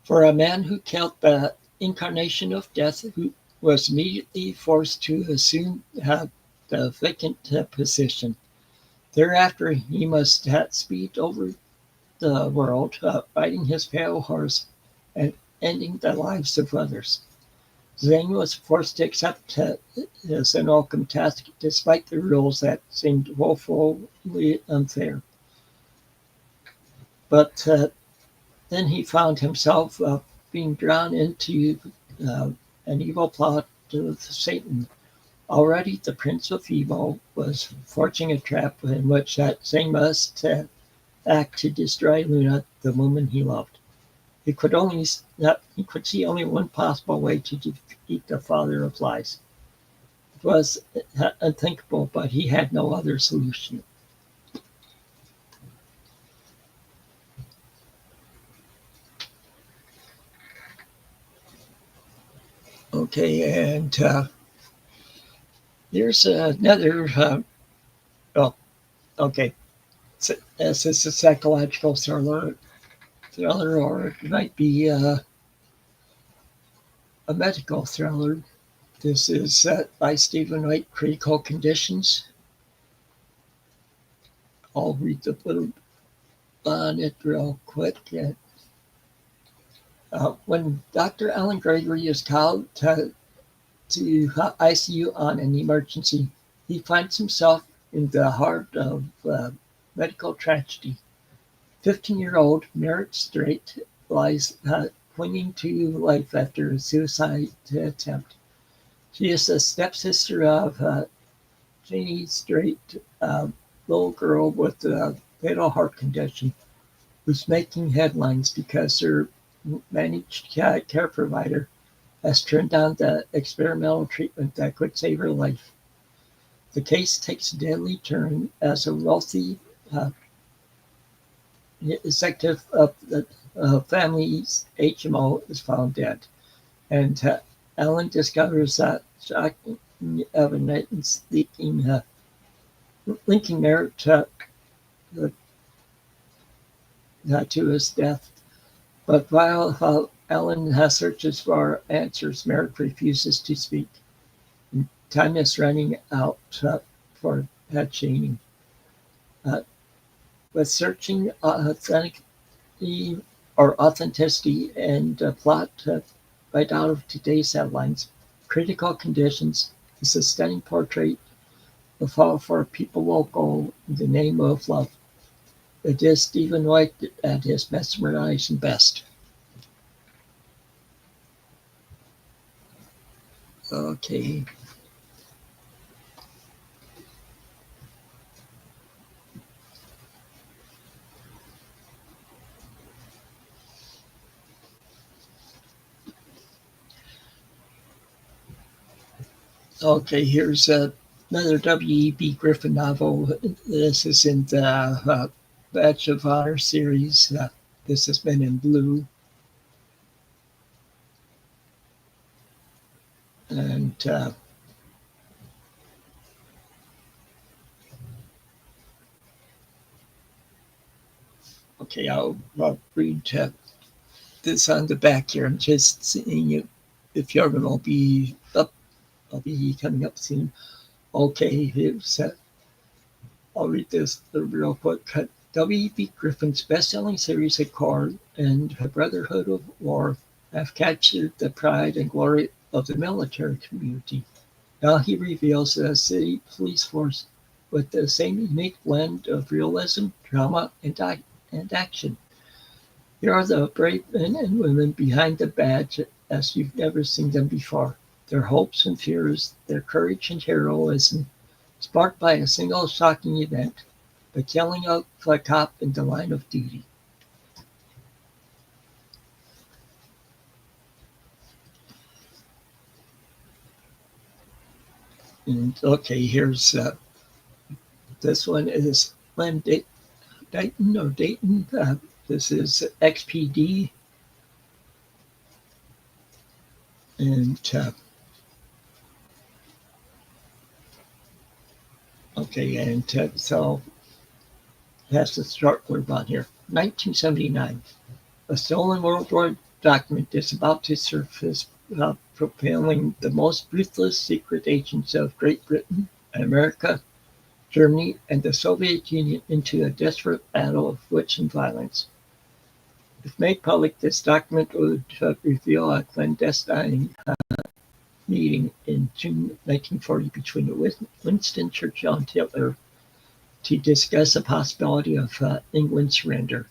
For a man who killed the incarnation of death, who was immediately forced to assume the vacant position. Thereafter, he must speed over the world, riding his pale horse and ending the lives of others. Zane was forced to accept his unwelcome task despite the rules that seemed woefully unfair. But then he found himself being drawn into an evil plot of Satan. Already the Prince of Evil was forging a trap in which Zane must act to destroy Luna, the woman he loved. He could see only one possible way to defeat the father of lies. It was unthinkable, but he had no other solution. Okay, and here's another. Okay, this is a psychological thriller, or it might be a medical thriller. This is by Stephen Wright, Critical Conditions. I'll read the blurb on it real quick. When Dr. Alan Gregory is called to ICU on an emergency, he finds himself in the heart of medical tragedy. 15-year-old Merritt Strait lies clinging to life after a suicide attempt. She is a stepsister of Janie Strait, a little girl with a fatal heart condition, who's making headlines because her managed care provider has turned down the experimental treatment that could save her life. The case takes a deadly turn as a wealthy executive of the family's HMO is found dead. And Alan discovers that shocking evidence linking Merritt to his death. But while Alan searches for answers, Merritt refuses to speak. Time is running out for head chaining. With searching authenticity and plot right out of today's headlines, Critical Conditions is a stunning portrait of how for people will go in the name of love. It is Stephen Wright at his mesmerizing best. Okay. Okay, here's another W.E.B. Griffin novel. This is in the Badge of Honor series. This has been in blue. And okay, I'll read this on the back here. I'm just seeing if you're going to be up. I'll be coming up soon. Okay, here's I'll read this real quick. W.B. Griffin's best-selling series Accord and her Brotherhood of War have captured the pride and glory of the military community. Now he reveals a city police force with the same unique blend of realism, drama, and action. Here are the brave men and women behind the badge as you've never seen them before. Their hopes and fears, their courage and heroism, sparked by a single shocking event, the killing of a cop in the line of duty. And okay, here's this one is Len Dayton. This is XPD. And okay, and so has the start blurb on here. 1979. A stolen World War document is about to surface, propelling the most ruthless secret agents of Great Britain, America, Germany, and the Soviet Union into a desperate battle of wits and violence. If made public, this document would reveal a clandestine meeting in June 1940 between Winston Churchill and Hitler to discuss the possibility of England's surrender.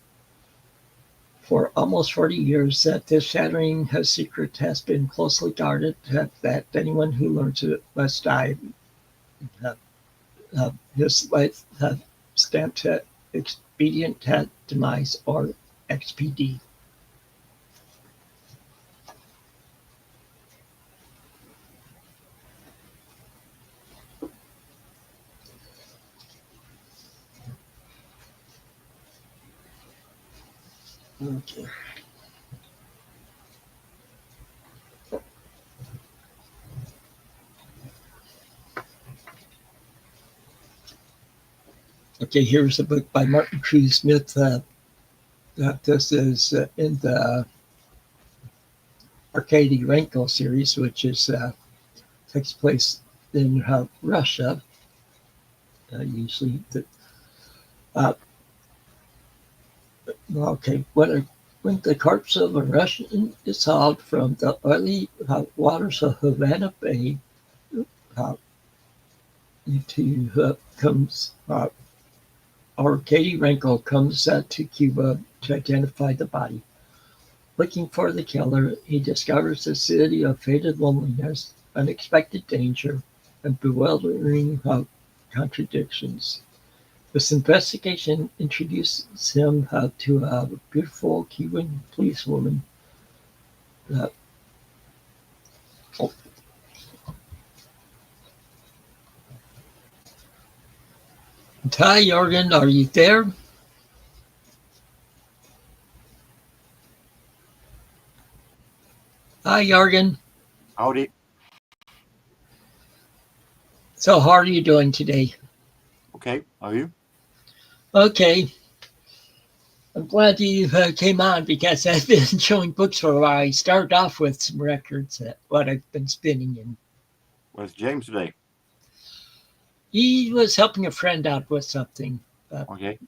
For almost 40 years, this shattering secret has been closely guarded, that anyone who learns it must die. His life stamped expedient demise, or XPD. Okay. Okay, here's a book by Martin Cruz Smith. This is in the Arkady Renko series, which is takes place in Russia. Usually, okay. When the corpse of a Russian is hauled from the oily waters of Havana Bay comes Arkady Renko comes to Cuba to identify the body. Looking for the killer, he discovers a city of fated loneliness, unexpected danger, and bewildering contradictions. This investigation introduces him to a beautiful Cuban policewoman. Hi, Jorgen, are you there? Hi, Jorgen. Howdy. So how are you doing today? Okay, how are you? Okay. I'm glad you came on because I've been showing books for a while. I started off with some records, what I've been spinning in. Where's James today? He was helping a friend out with something. Okay.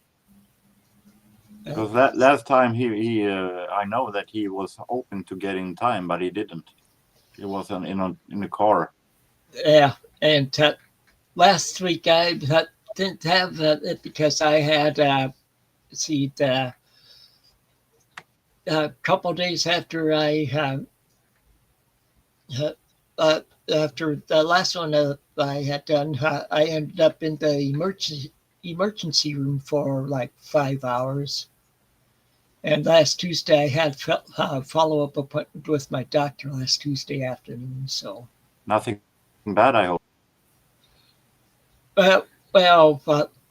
Because last time he I know that he was hoping to get in time, but he didn't. He was in the car. Yeah, and last week I didn't have it because I had a couple days after after the last one I had done, I ended up in the emergency room for like 5 hours. And last Tuesday, I had a follow-up appointment with my doctor last Tuesday afternoon. So nothing bad, I hope.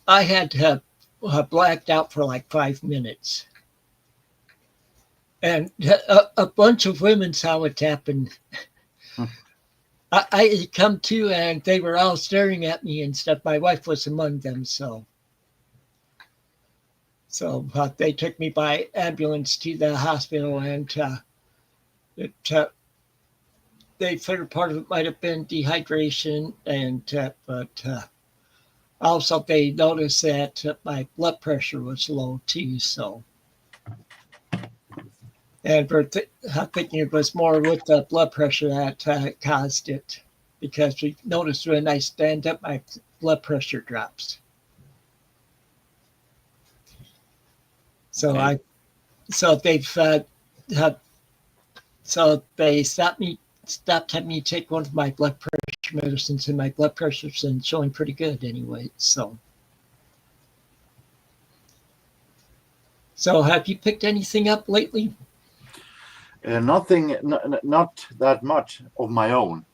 I had blacked out for like 5 minutes, and a bunch of women saw it happen. I come to and they were all staring at me and stuff. My wife was among them, so they took me by ambulance to the hospital, and it, they figured part of it might have been dehydration, but also they noticed that my blood pressure was low too. So, and I'm thinking it was more with the blood pressure that caused it, because we noticed when I stand up, my blood pressure drops. So Okay. so they've had, so they stopped having me take one of my blood pressure medicines, and my blood pressure's been showing pretty good anyway. So have you picked anything up lately? Nothing, not that much of my own.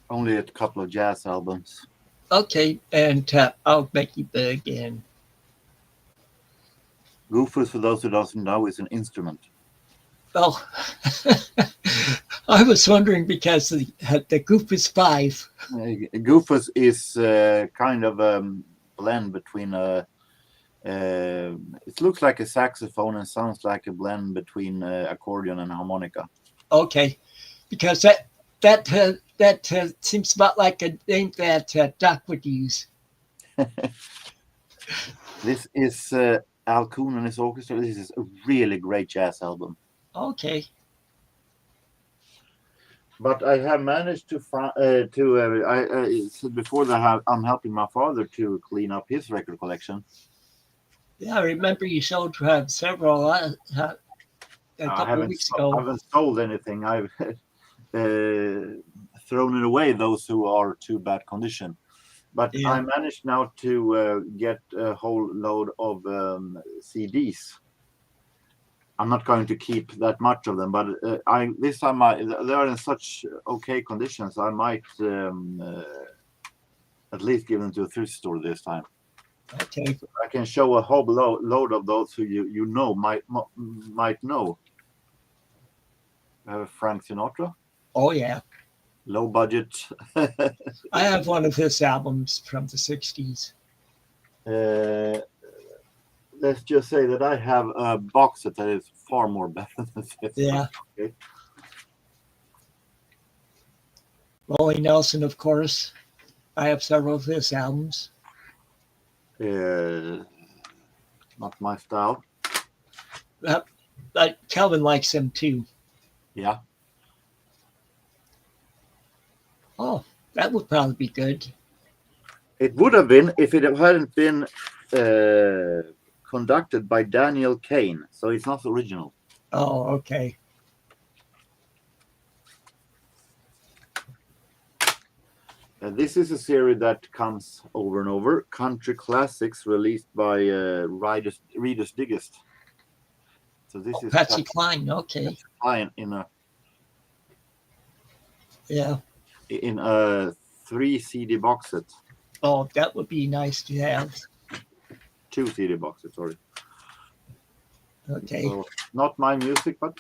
Only a couple of jazz albums. Okay, and I'll make you big. And Goofus, for those who doesn't know, is an instrument. well, I was wondering because the Goof is 5. Goofus is kind of a blend between it looks like a saxophone and sounds like a blend between accordion and harmonica. Okay, because that seems about like a name that Doc would use. This is Al Kuhn and his orchestra. This is a really great jazz album. Okay. But I have managed to find I said before that I'm helping my father to clean up his record collection. Yeah, I remember you showed several a couple of weeks I ago. haven't sold anything. I've thrown it away, those who are too bad condition. But Yeah. I managed now to get a whole load of CDs. I'm not going to keep that much of them, but this time they are in such okay conditions. I might at least give them to a thrift store this time. Okay. So I can show a whole load of those who you know might know. Frank Sinatra. Oh yeah. Low budget. I have one of his albums from the 60s. Let's just say that I have a box set that is far more better than this. Yeah. Okay. Rolling Nelson, of course. I have several of his albums. Not my style. But Calvin likes him too. Yeah. Oh, that would probably be good. It would have been if it hadn't been conducted by Daniel Kane, so it's not original. Oh, okay. This is a series that comes over and over. Country classics released by Reader's Digest. So this is Patsy Cline. Okay. Patsy Cline in a 3 CD box set. Oh, that would be nice to have. 2 CD box sets, sorry. Okay. So, not my music, but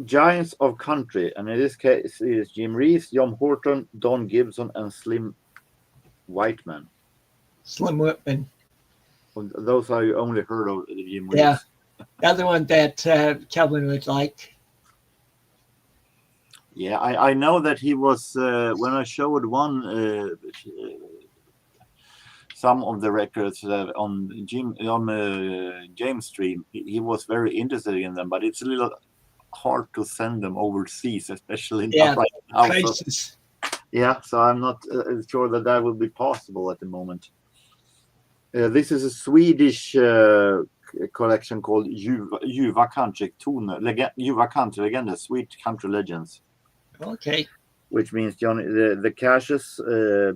Giants of Country, and in this case it is Jim Reeves, John Horton, Don Gibson, and Slim Whiteman. Slim Whitman. Those I only heard of Jim Reeves. Yeah. The other one that Calvin would like. Yeah, I know that he was when I showed one some of the records on James stream. He was very interested in them, but it's a little hard to send them overseas, especially Yeah, right now. prices. So I'm not sure that will be possible at the moment. This is a Swedish collection called Ljuva Country Legender, Sweet Country Legends. Okay. Which means the Cashes,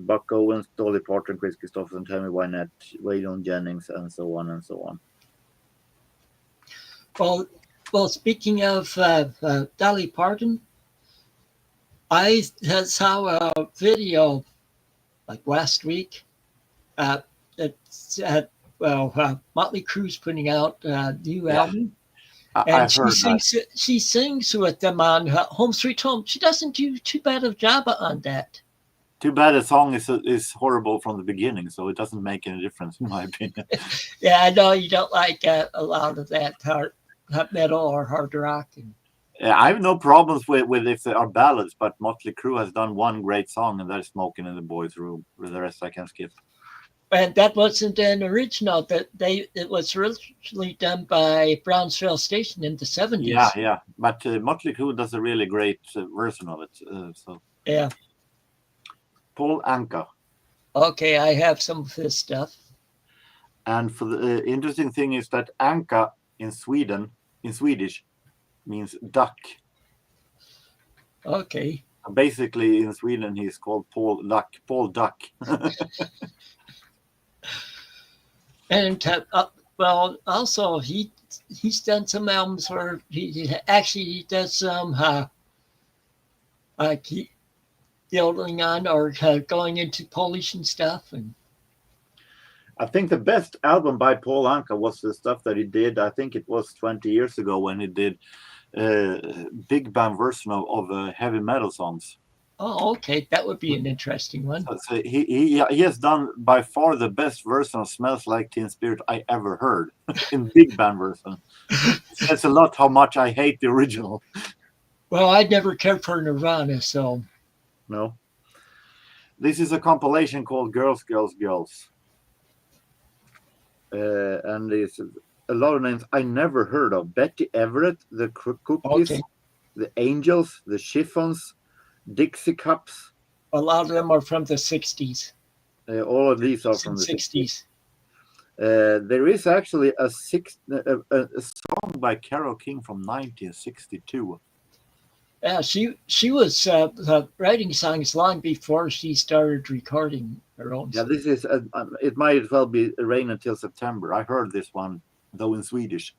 Buck Owens, Dolly Parton, Chris Christopherson, Tammy Wynette, Waylon Jennings, and so on and so on. Well, speaking of Dolly Parton, I saw a video like last week. It's Motley Crue's putting out a new album. And I've heard that. she sings with them on Home Sweet Home. She doesn't do too bad of a job on that. Too bad the song is horrible from the beginning, so it doesn't make any difference in my opinion. Yeah, I know you don't like a lot of that hard metal or hard rock. And I have no problems with if there are ballads, but Motley Crue has done one great song, and that is "Smoking in the Boys' Room." With the rest, I can skip. that wasn't an original. It was originally done by Brownsville Station in the 70s. Yeah, but Motley Crue does a really great version of it. So Yeah. Paul Anka. Okay, I have some of his stuff. And for the interesting thing is that Anka in Swedish, means duck. Okay. Basically, in Sweden, he's called Paul Duck. And well, also he's done some albums where he does some like building on or going into Polish and stuff. And I think the best album by Paul Anka was the stuff that he did. I think it was 20 years ago when he did big band version of heavy metal songs. oh, okay, that would be an interesting one. So he has done by far the best version of "Smells Like Teen Spirit" I ever heard in big band version. That's a lot how much I hate the original. Well, I never cared for Nirvana, so No. This is a compilation called "Girls, Girls, Girls," and it's a lot of names I never heard of. Betty Everett, the Cookies, okay. the Angels, the Chiffons, Dixie Cups. A lot of them are from the 60s. All of these are from the 60s. There is actually a song by Carole King from 1962. Yeah, she was writing songs long before she started recording her own. Yeah, this is it might as well be Rain Until September. I heard this one though in Swedish.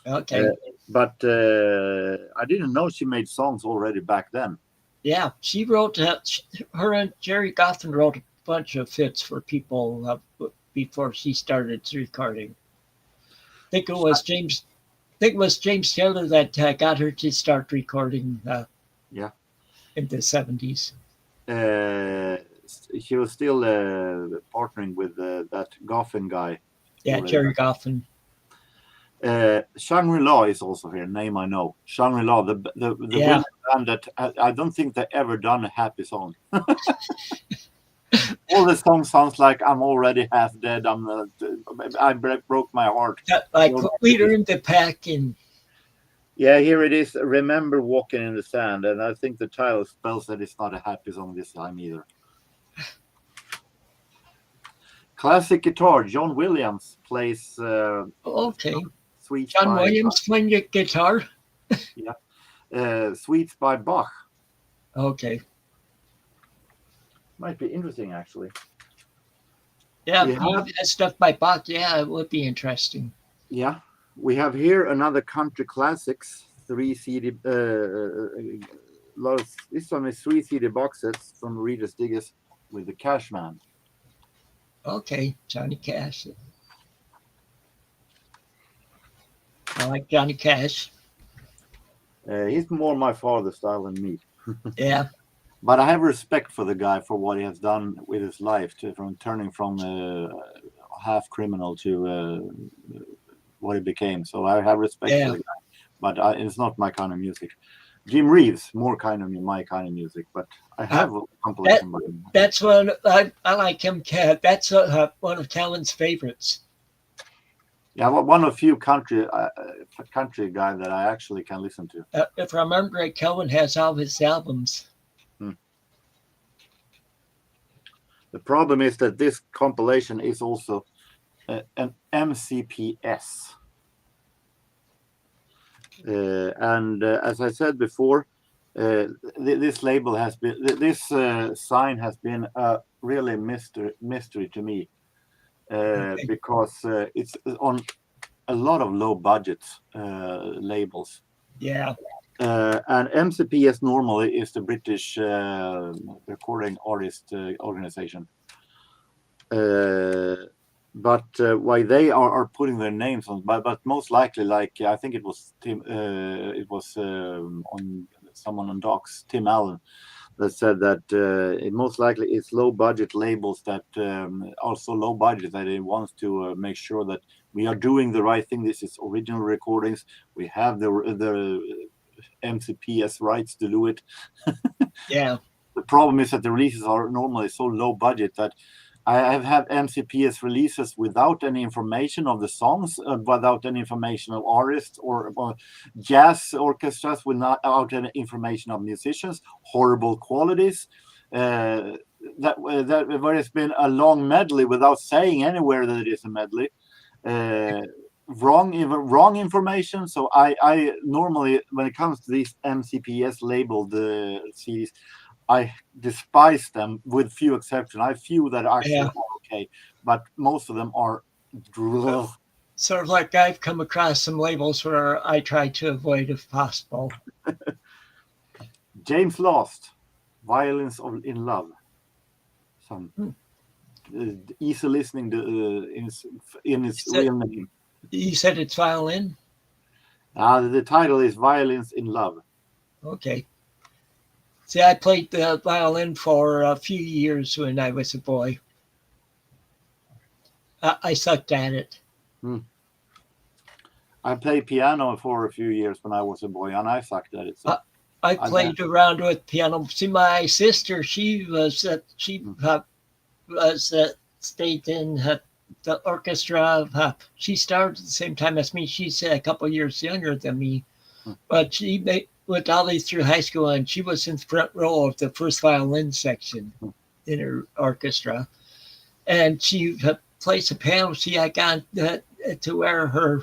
Okay. But I didn't know she made songs already back then. Yeah, she wrote. Her and Jerry Goffin wrote a bunch of hits for people before she started recording. I think it was James Taylor that got her to start recording. Yeah. In the 70s. She was still partnering with that Goffin guy. Yeah, Jerry Goffin. Shangri-La is also here. Name I know. Shangri-La, the yeah. band that I don't think they ever done a happy song. All the songs sounds like I'm already half dead. I broke my heart. Like Leader in the Pack and. Yeah, here it is. Remember Walking in the Sand, and I think the title spells that it's not a happy song this time either. Classic guitar. John Williams plays. Okay. Suites John Williams playing the guitar. Yeah. Suites by Bach. Okay. Might be interesting, actually. Yeah, stuff by Bach. Yeah, it would be interesting. Yeah. We have here another country classics, 3 CD. This one is 3 CD box sets from Reader's Diggers with the Cashman. Okay, Johnny Cash. I like Johnny Cash. He's more my father's style than me. Yeah. But I have respect for the guy for what he has done with his life, turning from half criminal to what he became. So I have respect for the guy. But it's not my kind of music. Jim Reeves, more kind of my kind of music. But I have a compilation by him. That's one I like him. That's one of Callan's favorites. Yeah, one of few country guy that I actually can listen to. If I remember right, Callan has all his albums. The problem is that this compilation is also an MCPS. And as I said before, this label has been, this sign has been a really mystery to me. Because it's on a lot of low budget labels. Yeah. And MCPS normally is the British Recording Artist Organization. but why they are putting their names on, but most likely, like I think it was Tim, it was on someone on Docs, Tim Allen, that said that it most likely is low budget labels that also low budget that it wants to make sure that we are doing the right thing. This is original recordings. We have the MCPS rights to do it. Yeah. The problem is that the releases are normally so low budget that I have had MCPS releases without any information of the songs, without any information of artists or jazz orchestras, without any information of musicians, horrible qualities. That where it's been a long medley without saying anywhere that it is a medley. Wrong information. So I normally, when it comes to these MCPS labeled CDs, I despise them with few exceptions. I have few that actually are okay, but most of them are. Sort of like I've come across some labels where I try to avoid if possible. James Last, Violins in Love. Some easy listening to, in its real name. You said it's violin? The title is Violins in Love. Okay. See, I played the violin for a few years when I was a boy. I sucked at it. I played piano for a few years when I was a boy, and I sucked at it. So I played around with piano. See, my sister, she stayed in the orchestra. She started at the same time as me. She's a couple years younger than me, but she went all the way through high school, and she was in the front row of the first violin section in her orchestra. And she plays the piano. See, I got to where her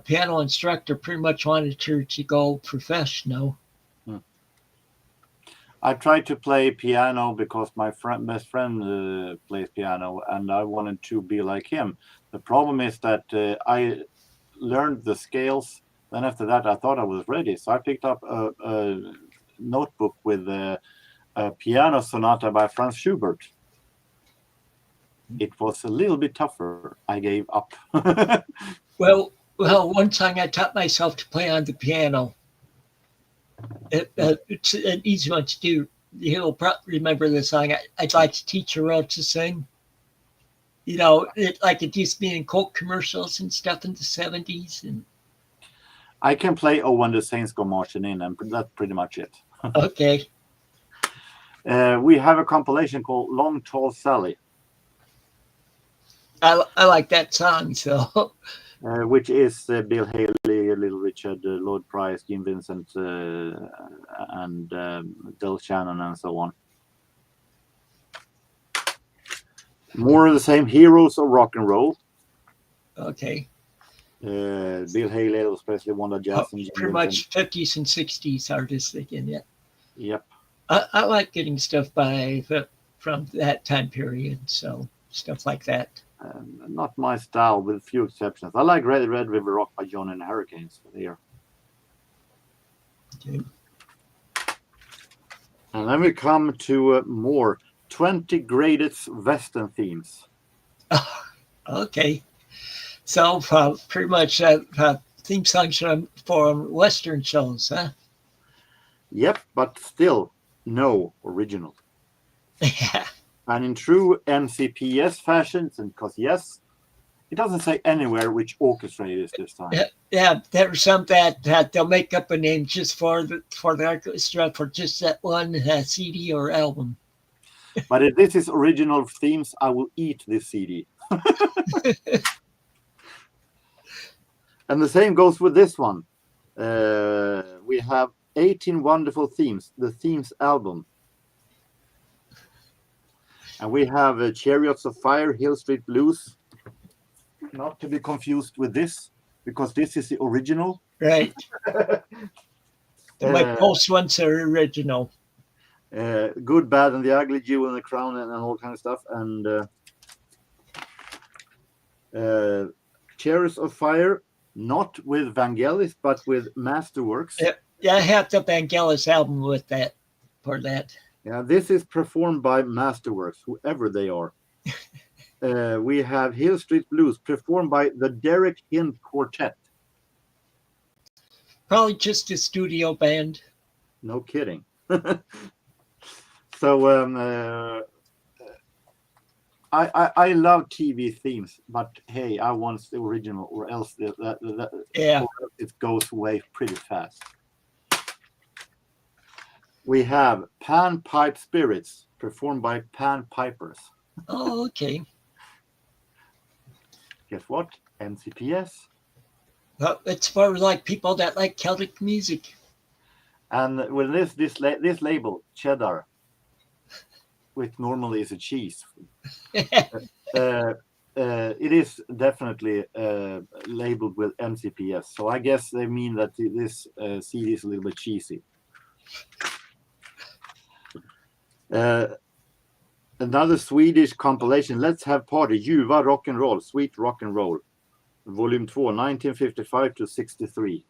piano instructor pretty much wanted her to go professional. I tried to play piano because my best friend plays piano, and I wanted to be like him. The problem is that I learned the scales. Then after that, I thought I was ready. So I picked up a notebook with a piano sonata by Franz Schubert. It was a little bit tougher. I gave up. Well, one song I taught myself to play on the piano. It's an easy one to do. You'll probably remember the song. I'd like to teach a road to sing. You know, it used to be in Coke commercials and stuff in the 70s. And I can play "Oh When the Saints Go Marching In," and that's pretty much it. Okay. We have a compilation called "Long Tall Sally." I like that song, so. Which is Bill Haley, Little Richard, Lloyd Price, Jim Vincent, and Del Shannon, and so on. More of the same, Heroes of Rock and Roll. Okay. Bill Haley, Elvis Presley, Wanda Jackson. Pretty much 50s and 60s artists again, yeah. Yep. I like getting stuff from that time period, so stuff like that. Not my style, with a few exceptions. I like Red River Rock by John and the Hurricanes here. Okay. And then we come to more 20 greatest Western themes. Okay. So pretty much theme songs for Western shows, huh? Yep, but still no original. Yeah. And in true MCPS fashion, because yes, it doesn't say anywhere which orchestra it is this time. Yeah, there's some that they'll make up a name just for the orchestra for just that one CD or album. But if this is original themes, I will eat this CD. And the same goes with this one. We have 18 wonderful themes, the themes album. And we have Chariots of Fire, Hill Street Blues. Not to be confused with this, because this is the original. Right. My post ones are original. Good, Bad, and the Ugly, Jewel and the Crown, and all kind of stuff. And Chariots of Fire, not with Vangelis, but with Masterworks. Yeah, I have the Vangelis album with that, for that. Yeah, this is performed by Masterworks, whoever they are. We have Hill Street Blues performed by the Derek Hint Quartet. Probably just a studio band. No kidding. So I love TV themes, but hey, I want the original, or else Yeah. or it goes away pretty fast. We have Pan Pipe Spirits performed by Pan Pipers. Oh, okay. Guess what? MCPS. Well, it's for like people that like Celtic music. And with this label, cheddar, which normally is a cheese, it is definitely labeled with MCPS. So I guess they mean that this CD is a little bit cheesy. Another Swedish compilation, Let's Have Party, Ljuva Rock and Roll, Sweet Rock and Roll, Volume 2, 1955 to 63.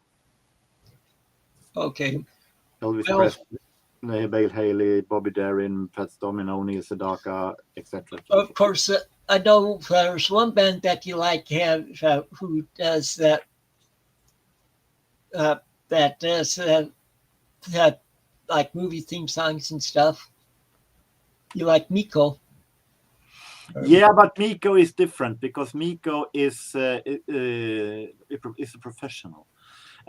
Okay. Elvis Well, Presley, Bale Haley, Bobby Darin, Pats Domino, Neil Sedaka, etc. of course, I know there's one band that you like who does that. That does that like movie theme songs and stuff. You like Miko? Yeah, but Miko is different because Miko is a professional.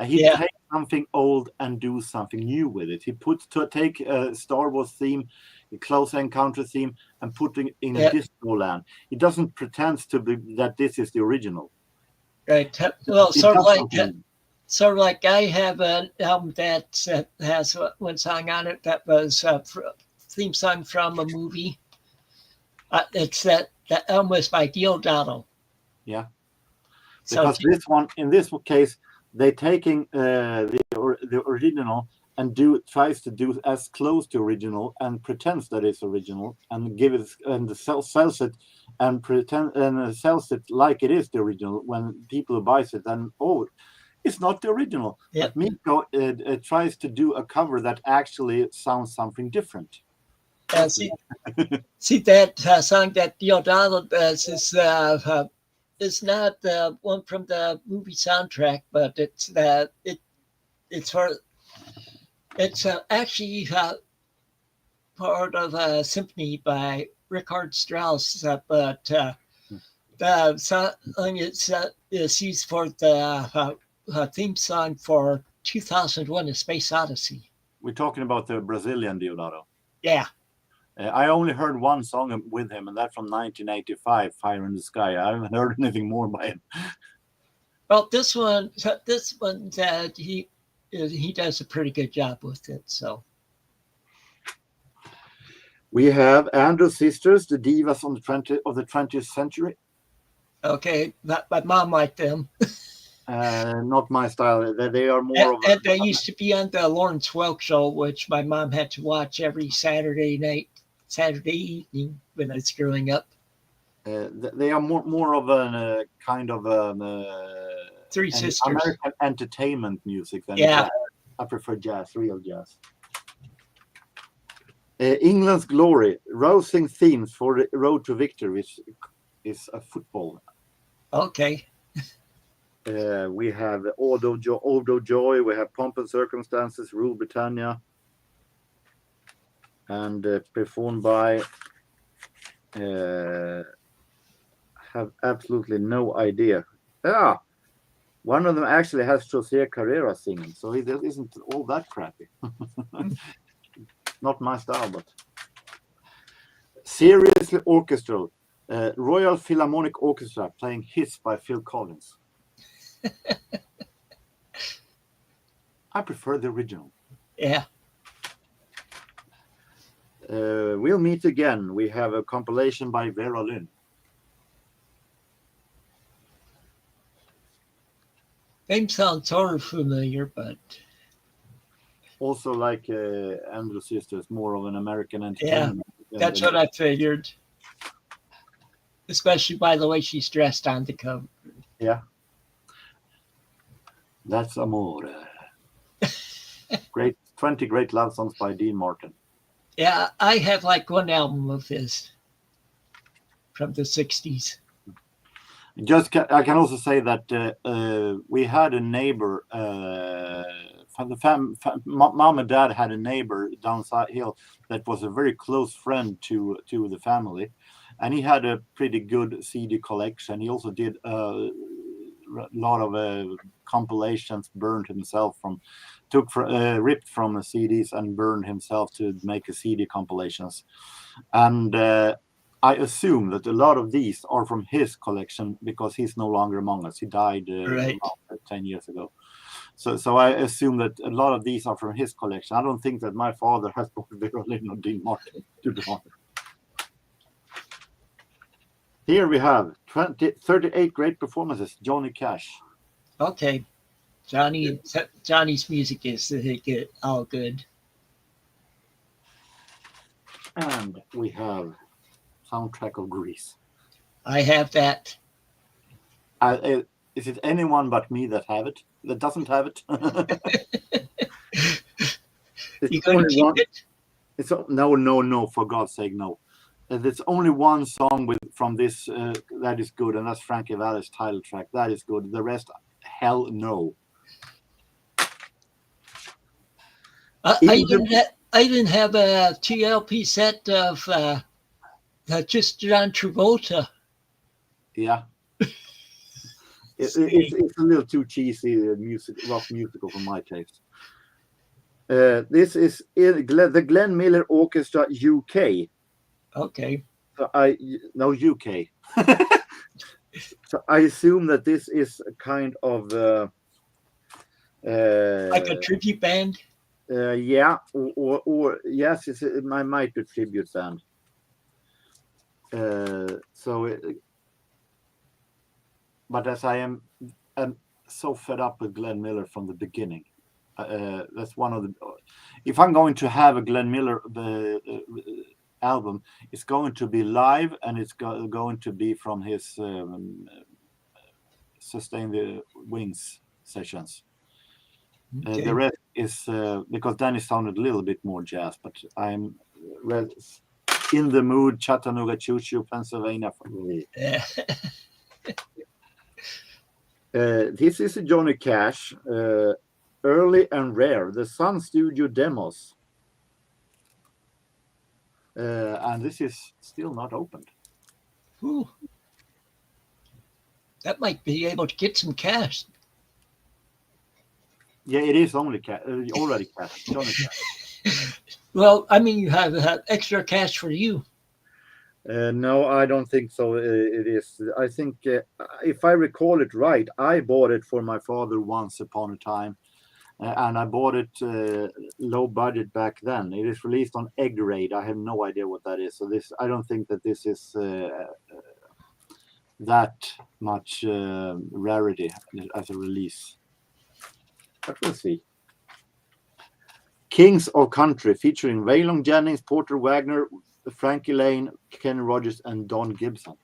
He takes something old and do something new with it. He take a Star Wars theme, a Close Encounter theme, and put it in a disco land. He doesn't pretend to be that this is the original. Right. Well, sort of like I have an album that has one song on it that was a theme song from a movie. It's that album was by Diodato. Yeah. Because in this case, they're taking the original and tries to do as close to original and pretends that it's original and give it and sells it and sells it like it is the original. When people buys it, then it's not the original. Yep. But Miko tries to do a cover that actually sounds something different. See that song that Diodato does is not the one from the movie soundtrack, but it's actually part of a symphony by Richard Strauss, but the song is used for the theme song for 2001: A Space Odyssey. We're talking about the Brazilian Diodato. Yeah. I only heard one song with him, and that's from 1985, Fire in the Sky. I haven't heard anything more by him. Well, this one, he does a pretty good job with it. So we have Andrews Sisters, the divas of the 20th century. Okay, my mom liked them. Not my style. They are more and they used to be on the Lawrence Welk show, which my mom had to watch every Saturday evening when I was growing up. They are more of a kind of Three Sisters American entertainment music than jazz. I prefer jazz, real jazz. England's Glory, rousing themes for the road to victory, which is a football. Okay. We have Odo Joy, we have Pomp and Circumstances, Rule Britannia, and performed by have absolutely no idea. One of them actually has Jose Carrera singing, so it isn't all that crappy. Not my style, but seriously orchestral. Royal Philharmonic Orchestra playing Hits by Phil Collins. I prefer the original. Yeah. We'll Meet Again. We have a compilation by Vera Lynn. Name sounds sort of familiar, but also like Andrews Sisters, more of an American entertainment. Yeah, that's what I figured. Especially by the way she's dressed on the cover. Yeah. That's Amore. Great, 20 great love songs by Dean Martin. Yeah, I have like one album of his from the 60s. I can also say that we had a neighbor. Mom and dad had a neighbor downside hill that was a very close friend to the family, and he had a pretty good CD collection. He also did a lot of compilations, burned himself ripped from CDs and burned himself to make a CD compilations. And I assume that a lot of these are from his collection because he's no longer among us. He died Right. about 10 years ago. So I assume that a lot of these are from his collection. I don't think that my father has bought Violin or Dean Martin, to be honest. Here we have 38 great performances. Johnny Cash. Okay. Johnny's music is all good. And we have soundtrack of Grease. I have that. Is it anyone but me that doesn't have it? You going to keep it? No, for God's sake, no. There's only one song from this that is good, and that's Frankie Valli's title track. That is good. The rest, hell no. I even have a TLP set of just John Travolta. Yeah. It's a little too cheesy rock musical for my taste. This is the Glenn Miller Orchestra UK. Okay. So UK. So I assume that this is a kind of like a tribute band. Yeah, or yes, it might be tribute band. But as I'm so fed up with Glenn Miller from the beginning, that's one of the. If I'm going to have a Glenn Miller album, it's going to be live, and it's going to be from his Sustain the Wings sessions. Okay. The rest is because Danny sounded a little bit more jazz, but I'm in the mood. Chattanooga Choo Choo, Pennsylvania for me. Yeah. This is a Johnny Cash, Early and Rare, the Sun Studio demos. And this is still not opened. Ooh. That might be able to get some cash. Yeah, it is already cash. Johnny Cash. Well, I mean, you have extra cash for you. No, I don't think so. It is. I think, if I recall it right, I bought it for my father once upon a time, and I bought it low budget back then. It is released on Egg Raid. I have no idea what that is. So I don't think that this is that much rarity as a release. But we'll see. Kings of Country, featuring Waylon Jennings, Porter Wagner, Frankie Lane, Kenny Rogers, and Don Gibson.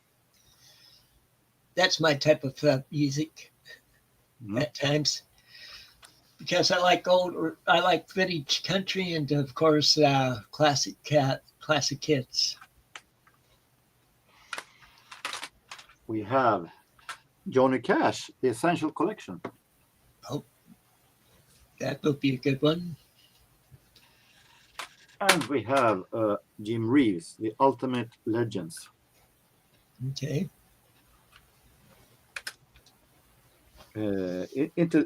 That's my type of music at times, because I like vintage country and of course classic hits. We have Johnny Cash, The Essential Collection. Oh, that would be a good one. And we have Jim Reeves, The Ultimate Legends. Okay.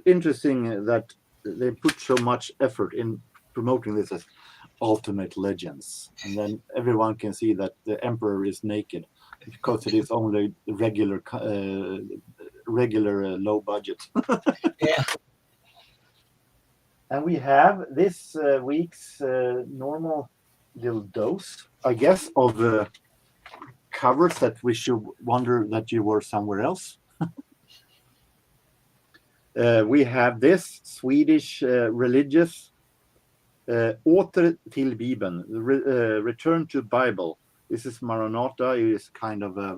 Interesting that they put so much effort in promoting this as Ultimate Legends, and then everyone can see that the Emperor is naked because it is only regular low budget. Yeah. And we have this week's normal little dose, I guess, of covers that we should wonder that you were somewhere else. We have this Swedish religious Åter till Bibeln, Return to Bible. This is Maranatha. It is kind of a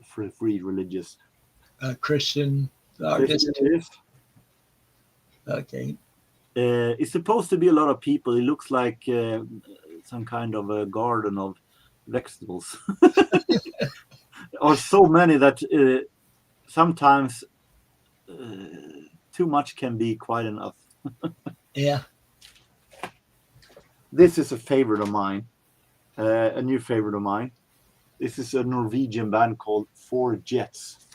free religious Christian artist. Okay. It's supposed to be a lot of people. It looks like some kind of a garden of vegetables. There are so many that sometimes too much can be quite enough. Yeah. This is a favorite of mine, a new favorite of mine. This is a Norwegian band called Four Jets.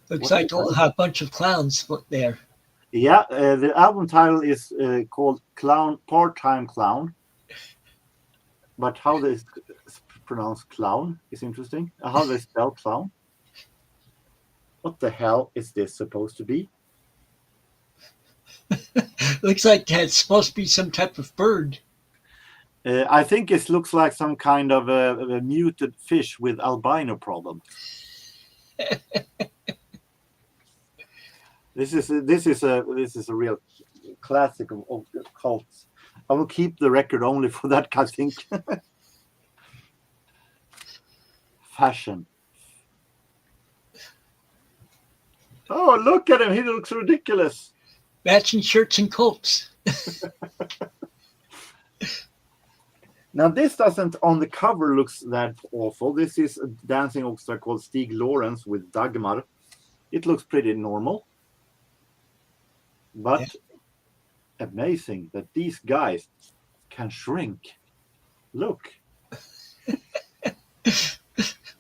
Looks like a bunch of clowns there. Yeah, the album title is called Part-Time Clown. But how they pronounce clown is interesting. How they spell clown. What the hell is this supposed to be? Looks like that's supposed to be some type of bird. I think it looks like some kind of a muted fish with albino problem. This is a real classic of cults. I will keep the record only for that, I think. Fashion. Oh, look at him. He looks ridiculous. Matching shirts and coats. Now, this doesn't, on the cover, looks that awful. This is a dancing orchestra called Stig Lawrence with Dagmar. It looks pretty normal. But amazing that these guys can shrink. Look.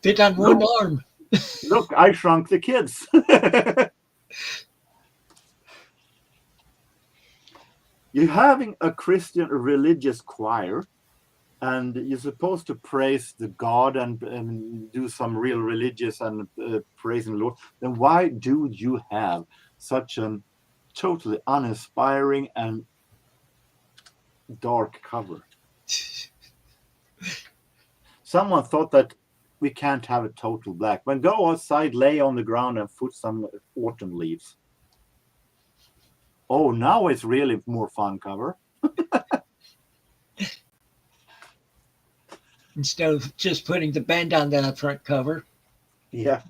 Fit on one arm. Look, I shrunk the kids. You're having a Christian religious choir, and you're supposed to praise the God and do some real religious and praising the Lord. Then why do you have such a totally uninspiring and dark cover? Someone thought that we can't have a total black. When go outside, lay on the ground and put some autumn leaves. Oh, now it's really more fun cover. Instead of just putting the band on the front cover. Yeah.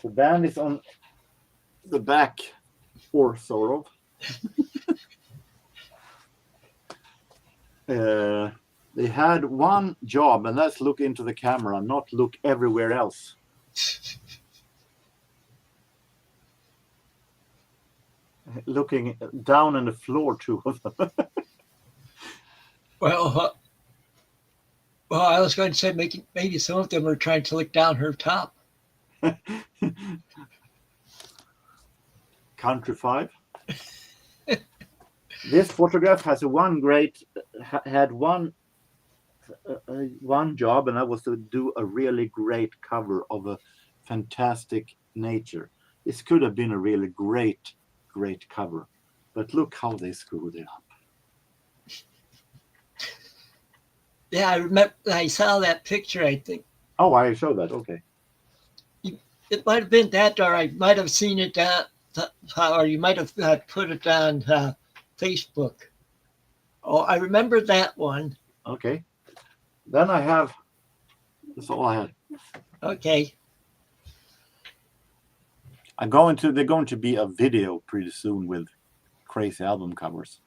The band is on the back, or sort of. They had one job, and that's look into the camera, not look everywhere else. Looking down on the floor, two of them. Well, I was going to say maybe some of them are trying to look down her top. Country 5. This photograph has had one job, and that was to do a really great cover of a fantastic nature. This could have been a really great cover, but look how they screwed it up. Yeah, I remember. I saw that picture, I think. Oh, I showed that. Okay. It might have been that, or I might have seen it, or you might have put it on Facebook. Oh, I remember that one. Okay. Then I have. That's all I had. Okay. They're going to be a video pretty soon with crazy album covers.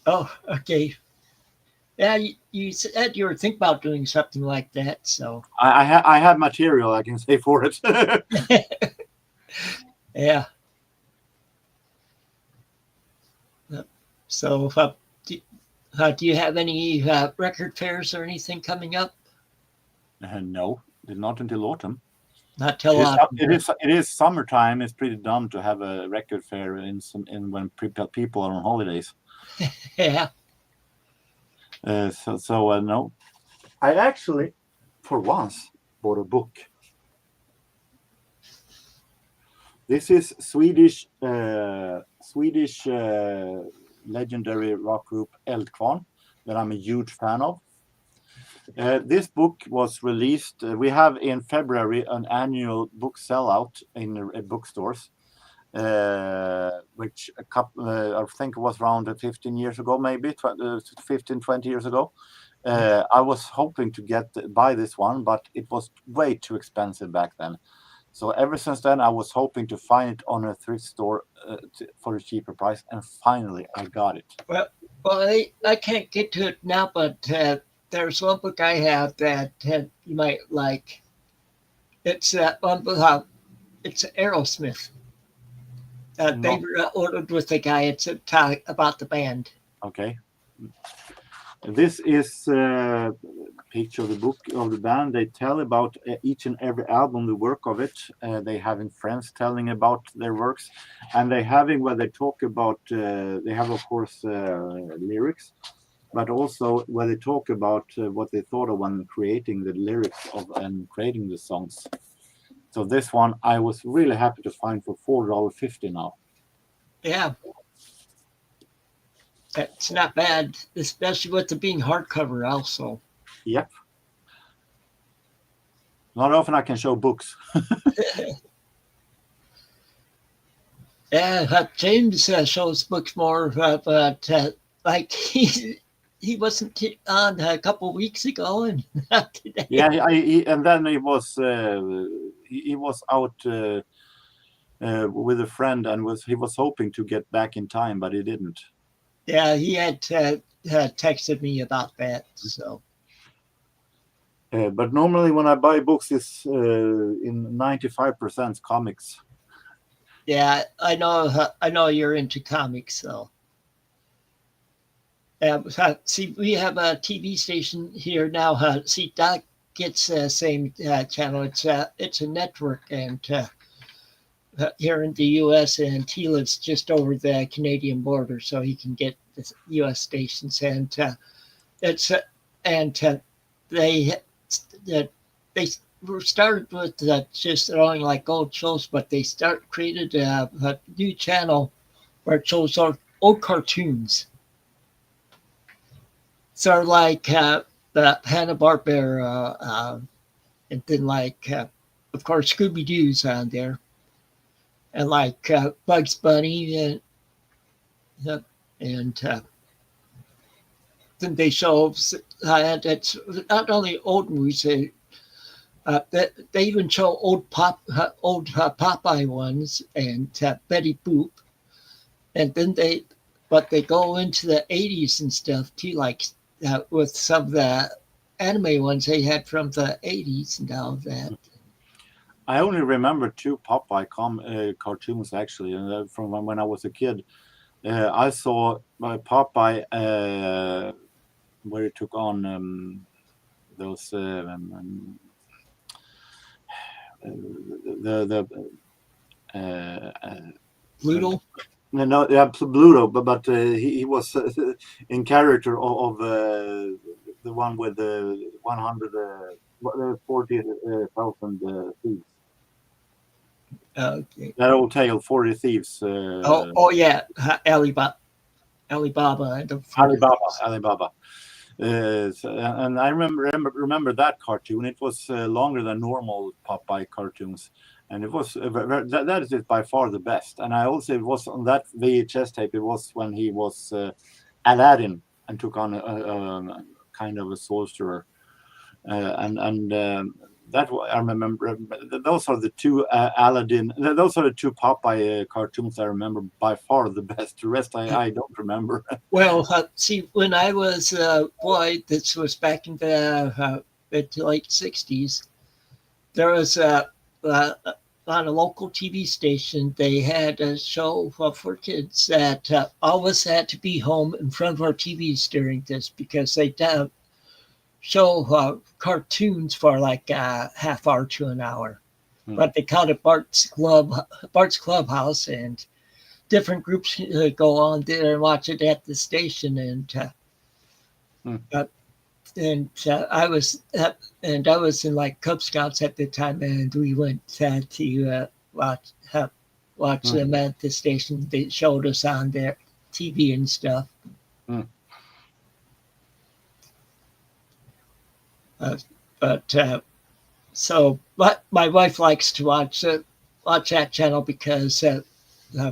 Oh, okay. Yeah, you said you were thinking about doing something like that, so. I have material I can say for it. Yeah. So, do you have any record fairs or anything coming up? No, not until autumn. Not till autumn. It is summertime. It's pretty dumb to have a record fair in when people are on holidays. Yeah. No. I actually, for once, bought a book. This is Swedish legendary rock group Eldkvarn that I'm a huge fan of. This book was released. We have in February an annual book sellout in bookstores, which I think it was around 15 years ago, maybe 20 years ago. I was hoping to buy this one, but it was way too expensive back then. So ever since then, I was hoping to find it on a thrift store for a cheaper price, and finally I got it. Well, I can't get to it now, but there's one book I have that you might like. It's one book. It's Aerosmith. They Not were ordered with a guy. It's about the band. okay. This is a picture of the book of the band. They tell about each and every album, the work of it. They having friends telling about their works, and they having where they talk about. They have of course lyrics, but also where they talk about what they thought of when creating the lyrics of and creating the songs. So this one I was really happy to find for $4.50 now. Yeah, it's not bad, especially with it being hardcover. Also, Yep. Not often I can show books. yeah, James shows books more, but like he wasn't on a couple weeks ago, and not today. Yeah, and then he was out with a friend, and he was hoping to get back in time, but he didn't. Yeah, he had texted me about that. So But normally when I buy books, it's in 95% comics. yeah, I know you're into comics. So see, we have a TV station here now. See, Doc gets the same channel. It's a network, and here in the U.S. and he lives just over the Canadian border, so he can get the U.S. stations. And it's and they they were started with just throwing like old shows, but they created a new channel where it shows old cartoons. So like the Hanna-Barbera, and then like of course Scooby Doo's on there, and like Bugs Bunny, and then they show and it's not only old movies. They even show old Popeye ones and Betty Boop, and then they go into the 80s and stuff too, like with some of the anime ones they had from the 80s and all that. I only remember two Popeye cartoons actually, and from when I was a kid. I saw Popeye where he took on those the Pluto? no, yeah, Pluto, but he was in character of the one with the 140,000 thieves. Okay. That old tale, 40 thieves. Oh yeah, Alibaba. And Alibaba. And I remember that cartoon. It was longer than normal Popeye cartoons, and it was that is by far the best. And I also, it was on that VHS tape. It was when he was Aladdin and took on a kind of a sorcerer, and that I remember. Those are the two Aladdin. Those are the two Popeye cartoons I remember by far the best. The rest I don't remember. Well, see, when I was a boy, this was back in the mid to late 60s, there was on a local TV station, they had a show for kids that always had to be home in front of our TVs during this because they show cartoons for like a half hour to an hour. But they called it Bart's Clubhouse, and different groups go on there and watch it at the station. I was in like Cub Scouts at the time, and we went to watch them at the station. They showed us on their TV and stuff. But my wife likes to watch that channel because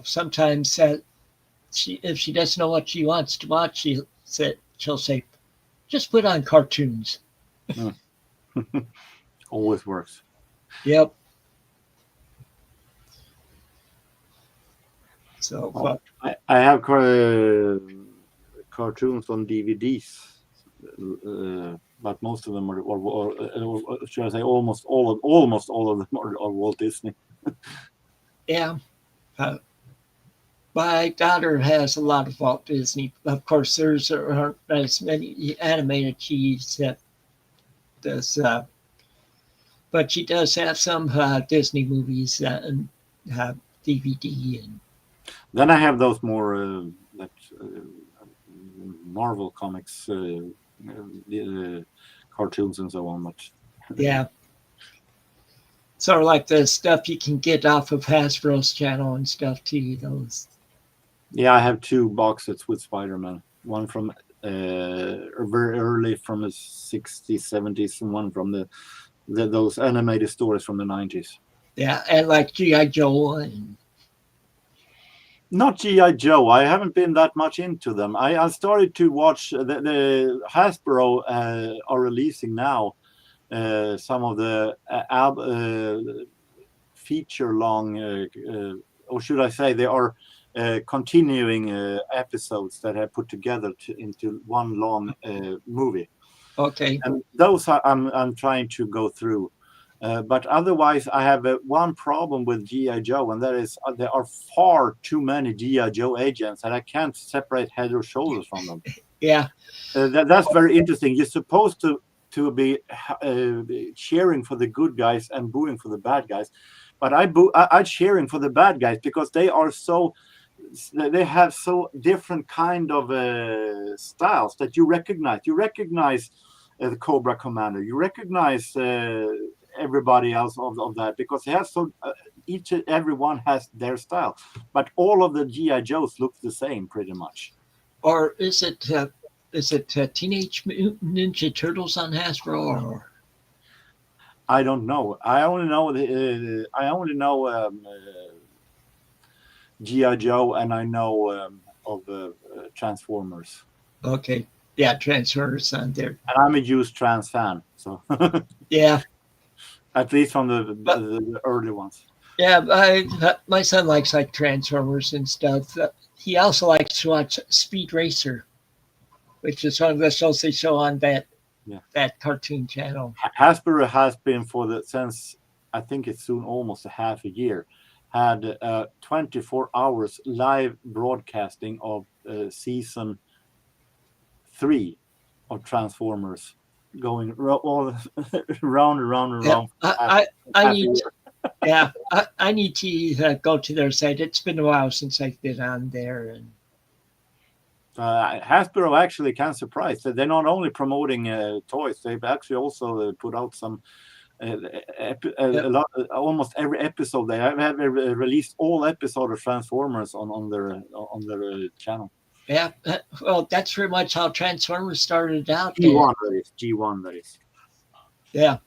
sometimes if she doesn't know what she wants to watch, she'll say, just put on cartoons. Always works. Yep. So, Oh, I have cartoons on DVDs, but most of them or should I say, almost all of them are Walt Disney. yeah. Uh, my daughter has a lot of Walt Disney. Of course, there's aren't as many animated she's does, but she does have some Disney movies and have DVD and Then I have those more like Marvel comics, cartoons and so on. But yeah. Sort of like the stuff you can get off of Hasbro's channel and stuff too. Those. yeah, I have 2 boxes with Spider-Man. One from very early from the 60s, 70s, and one from those animated stories from the 90s. Yeah, and like G.I. Joe and Not G.I. Joe. I haven't been that much into them. I started to watch the Hasbro are releasing now some of the feature long, or should I say, they are continuing episodes that I put together into one long movie. okay. And those I'm trying to go through. But otherwise, I have one problem with G.I. Joe, and that is there are far too many G.I. Joe agents, and I can't separate head or shoulders from them. Yeah. That's very interesting. You're supposed to be cheering for the good guys and booing for the bad guys, but I'm cheering for the bad guys because they have so different kind of styles that you recognize. You recognize the Cobra Commander. You recognize everybody else of that because it has so each and everyone has their style, but all of the GI Joes look the same pretty much. Or is it Teenage Mutant Ninja Turtles on Hasbro? Or I don't know. I only know GI Joe, and I know of Transformers. okay, yeah, Transformers on there. And I'm a huge Trans fan, so Yeah, at least from the early ones. yeah. My son likes like Transformers and stuff. He also likes to watch Speed Racer, which is one of the shows they show on that cartoon channel. Hasbro has been since I think it's soon almost a half a year, had 24 hours live broadcasting of season 3 of Transformers, going all round and round and Yeah, round. I need. Yeah, I need to go to their site. It's been a while since I've been on there, and Hasbro actually can surprise. They're not only promoting toys; they've actually also put out some almost every episode. They have released all episodes of Transformers on their channel. yeah. Well, that's pretty much how Transformers started out. G1 that is. Yeah,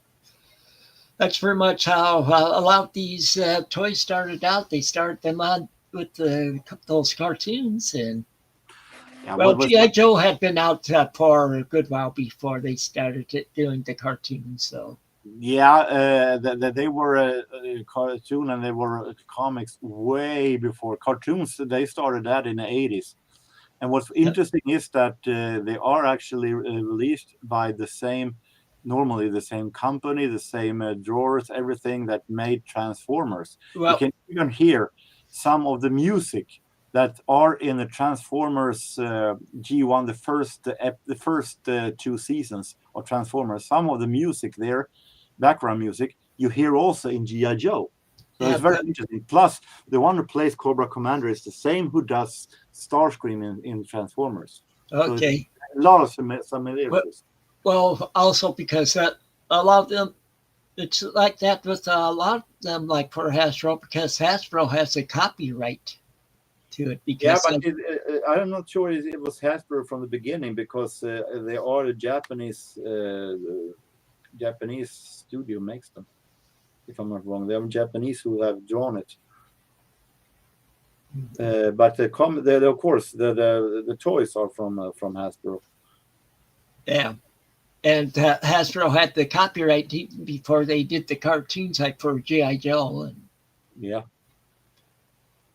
that's pretty much how a lot of these toys started out. They started them on with those cartoons, and Yeah, well, G.I. Joe had been out for a good while before they started doing the cartoons. So yeah, they were a cartoon and they were comics way before cartoons. They started that in the 80s. And what's interesting is that they are actually released by normally the same company, the same drawers, everything that made Transformers. well, you can even hear some of the music that are in the Transformers G1, the first 2 seasons of Transformers. Some of the music there, background music, you hear also in G.I. Joe. So it's very interesting. Plus, the one who plays Cobra Commander is the same who does Starscream in Transformers. okay. So a lot of similarities. Well, also because a lot of them, it's like that with a lot of them, like for Hasbro, because Hasbro has a copyright to it. Because Yeah, but I'm not sure it was Hasbro from the beginning because they are a Japanese studio makes them. If I'm not wrong, they're Japanese who have drawn it. But of course the toys are from Hasbro. yeah, and Hasbro had the copyright before they did the cartoons, like for GI Joe, and Yeah.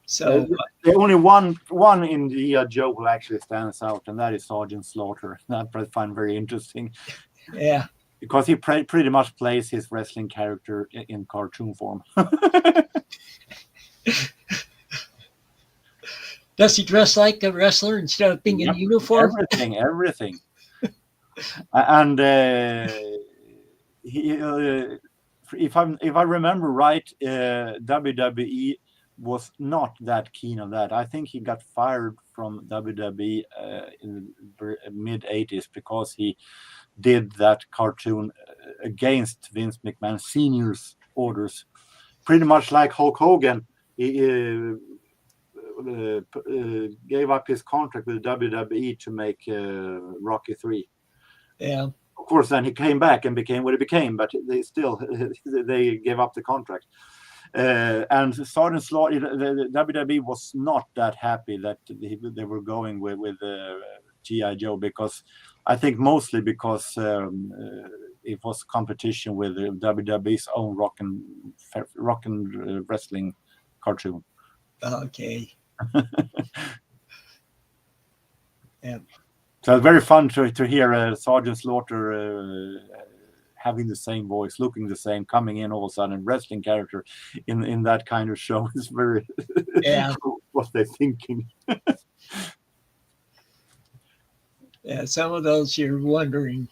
so The only one in the Joe who actually stands out, and that is Sergeant Slaughter. That I find very interesting. Yeah. Because he pretty much plays his wrestling character in cartoon form. Does he dress like a wrestler instead of being in uniform? Everything. And if I remember right, WWE was not that keen on that. I think he got fired from WWE in the mid 80s because he did that cartoon against Vince McMahon Sr.'s orders, pretty much like Hulk Hogan. He gave up his contract with WWE to make Rocky 3. Yeah. Of course, then he came back and became what he became, but they gave up the contract. And Sergeant Slaughter, the WWE was not that happy that they were going with G.I. Joe, because I think mostly because it was competition with WWE's own rock and wrestling cartoon. Okay. Yeah. So it's very fun to hear Sergeant Slaughter having the same voice, looking the same, coming in all of a sudden, wrestling character in that kind of show. Is very what they're thinking. Yeah, some of those you're wondering.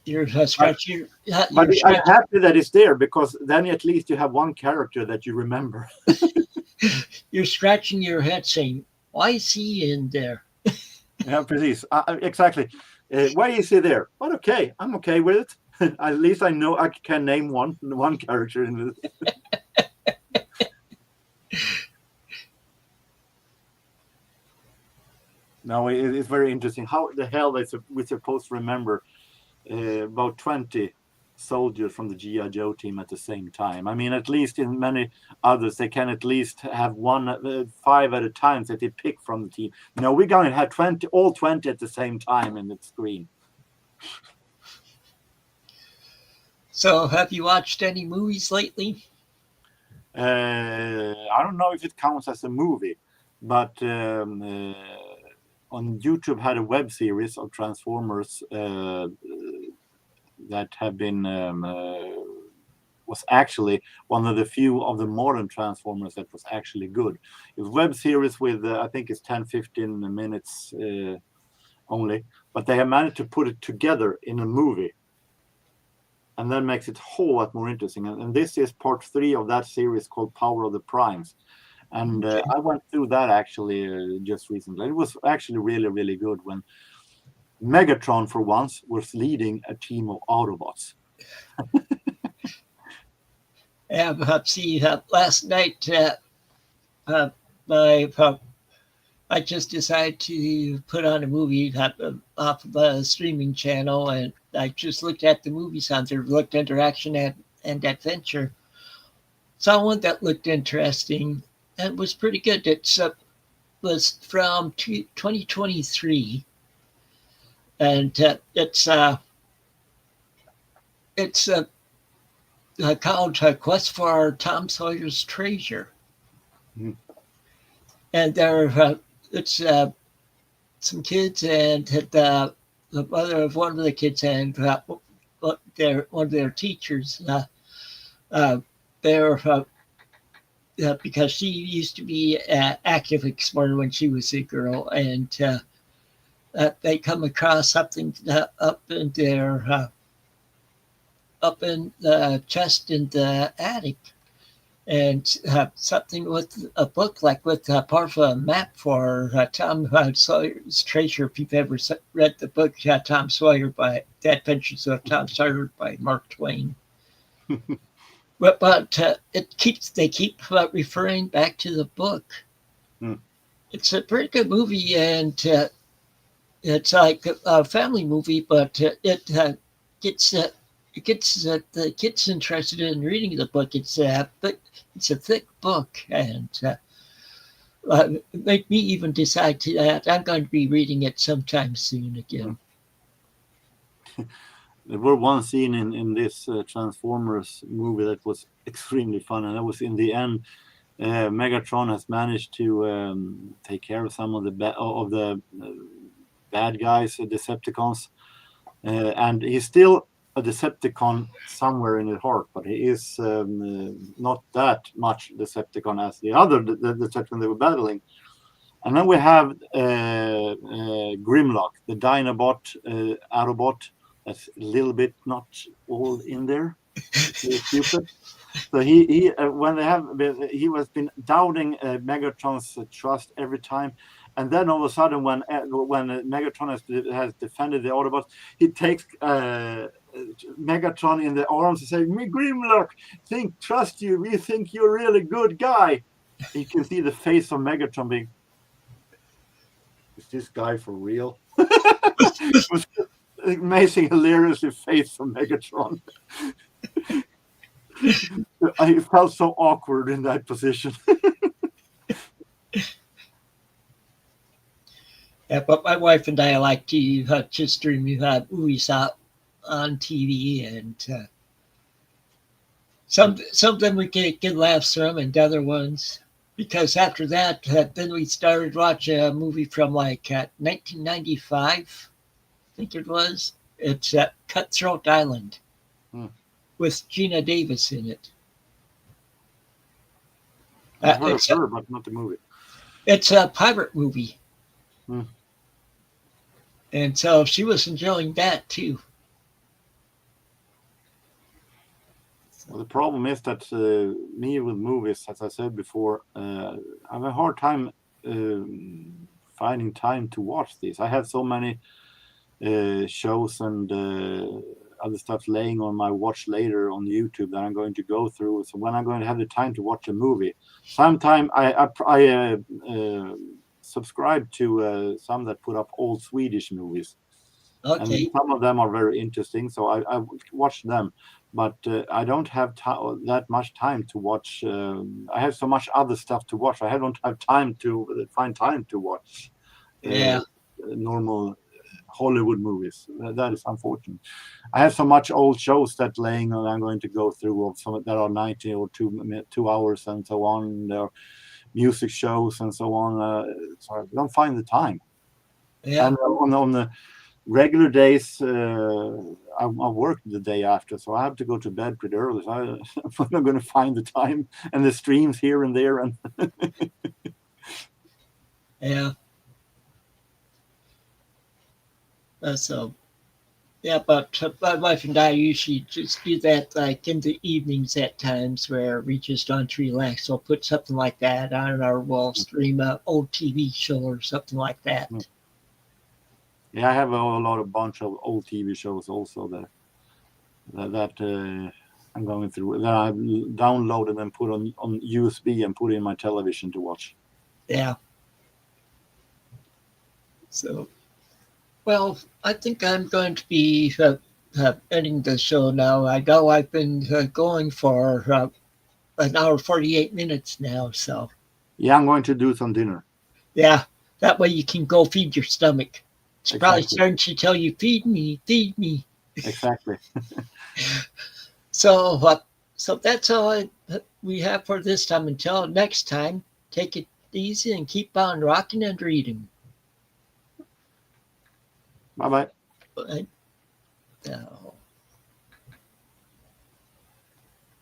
You're scratching. I'm happy that it's there, because then at least you have one character that you remember. You're scratching your head saying, why is he in there? Yeah, precis. Exactly. Why is he there? But okay, I'm okay with it. At least I know I can name one character in it. No, it's very interesting. How the hell we're supposed to remember about 20 soldiers from the G.I. Joe team at the same time? I mean, at least in many others, they can at least have 5 at a time that they pick from the team. No, we're going to have all 20 at the same time in the screen. So, have you watched any movies lately? I don't know if it counts as a movie, but on YouTube had a web series of Transformers that have been was actually one of the few of the modern Transformers that was actually good. It was a web series with I think it's 10-15 minutes only, but they have managed to put it together in a movie, and that makes it a whole lot more interesting. And this is part 3 of that series called Power of the Primes. And I went through that actually just recently. It was actually really, really good when Megatron, for once, was leading a team of Autobots. Yeah, but see, last night I just decided to put on a movie off of a streaming channel, and I just looked at the movies on there, looked under action and adventure. Saw one that looked interesting and was pretty good. It was from 2023, and it's called Quest for Tom Sawyer's Treasure. Mm. And it's some kids and the mother of one of the kids and one of their teachers. Because she used to be an active explorer when she was a girl, and they come across something up in the chest in the attic, and something with a book, like with part of a map for Tom Sawyer's Treasure. If you've ever read the book Tom Sawyer by The Adventures of Tom Sawyer by Mark Twain. But they keep referring back to the book. Mm. It's a pretty good movie, and it's like a family movie, but it gets the kids interested in reading the book. It's a thick book, and it made me even decide that I'm going to be reading it sometime soon again. There were one scene in this Transformers movie that was extremely fun, and that was in the end Megatron has managed to take care of some of the bad guys, Decepticons, and he's still a Decepticon somewhere in his heart, but he is not that much Decepticon as the other Decepticon they were battling. And then we have Grimlock, the Dinobot, Autobot. That's a little bit not all in there. It's stupid. So he when they have he was been doubting Megatron's trust every time, and then all of a sudden when Megatron has defended the Autobots, he takes Megatron in the arms and says, "Me Grimlock, trust you. We think you're a really good guy." You can see the face of Megatron being, "Is this guy for real?" It was amazing, hilariously face from Megatron. I felt so awkward in that position. Yeah, but my wife and I like to just stream movies out on TV, and some of them we get laughs from, and other ones, because after that, then we started watching a movie from like 1995, I think it was. It's Cutthroat Island with Gina Davis in it. I've heard of her, but not the movie. It's a pirate movie. And so she was enjoying that too. Well, the problem is that me with movies, as I said before, I have a hard time finding time to watch these. I have so many shows and other stuff laying on my watch later on YouTube that I'm going to go through. So when I'm going to have the time to watch a movie, sometime I subscribe to some that put up old Swedish movies. Okay. And some of them are very interesting, so I watch them. But I don't have that much time to watch. I have so much other stuff to watch. I don't have time to find time to watch normal Hollywood movies. That is unfortunate. I have so much old shows that laying on I'm going to go through of some that are 90 or 2 hours and so on. There are music shows and so on. So I don't find the time. Yeah. And on the regular days, I work the day after, so I have to go to bed pretty early. So I'm not going to find the time and the streams here and there. And yeah. So, yeah, but my wife and I usually just do that like in the evenings at times where we just want to relax. So put something like that on, or we'll stream an old TV show or something like that. Yeah, I have a bunch of old TV shows also that I'm going through. That I've downloaded and put on USB and put in my television to watch. Yeah. So. Well, I think I'm going to be ending the show now. I know I've been going for an hour 48 minutes now. So yeah, I'm going to do some dinner. Yeah, that way you can go feed your stomach. It's probably starting to tell you, feed me, feed me. Exactly. So that's all we have for this time. Until next time, take it easy and keep on rocking and reading. Bye-bye. Now.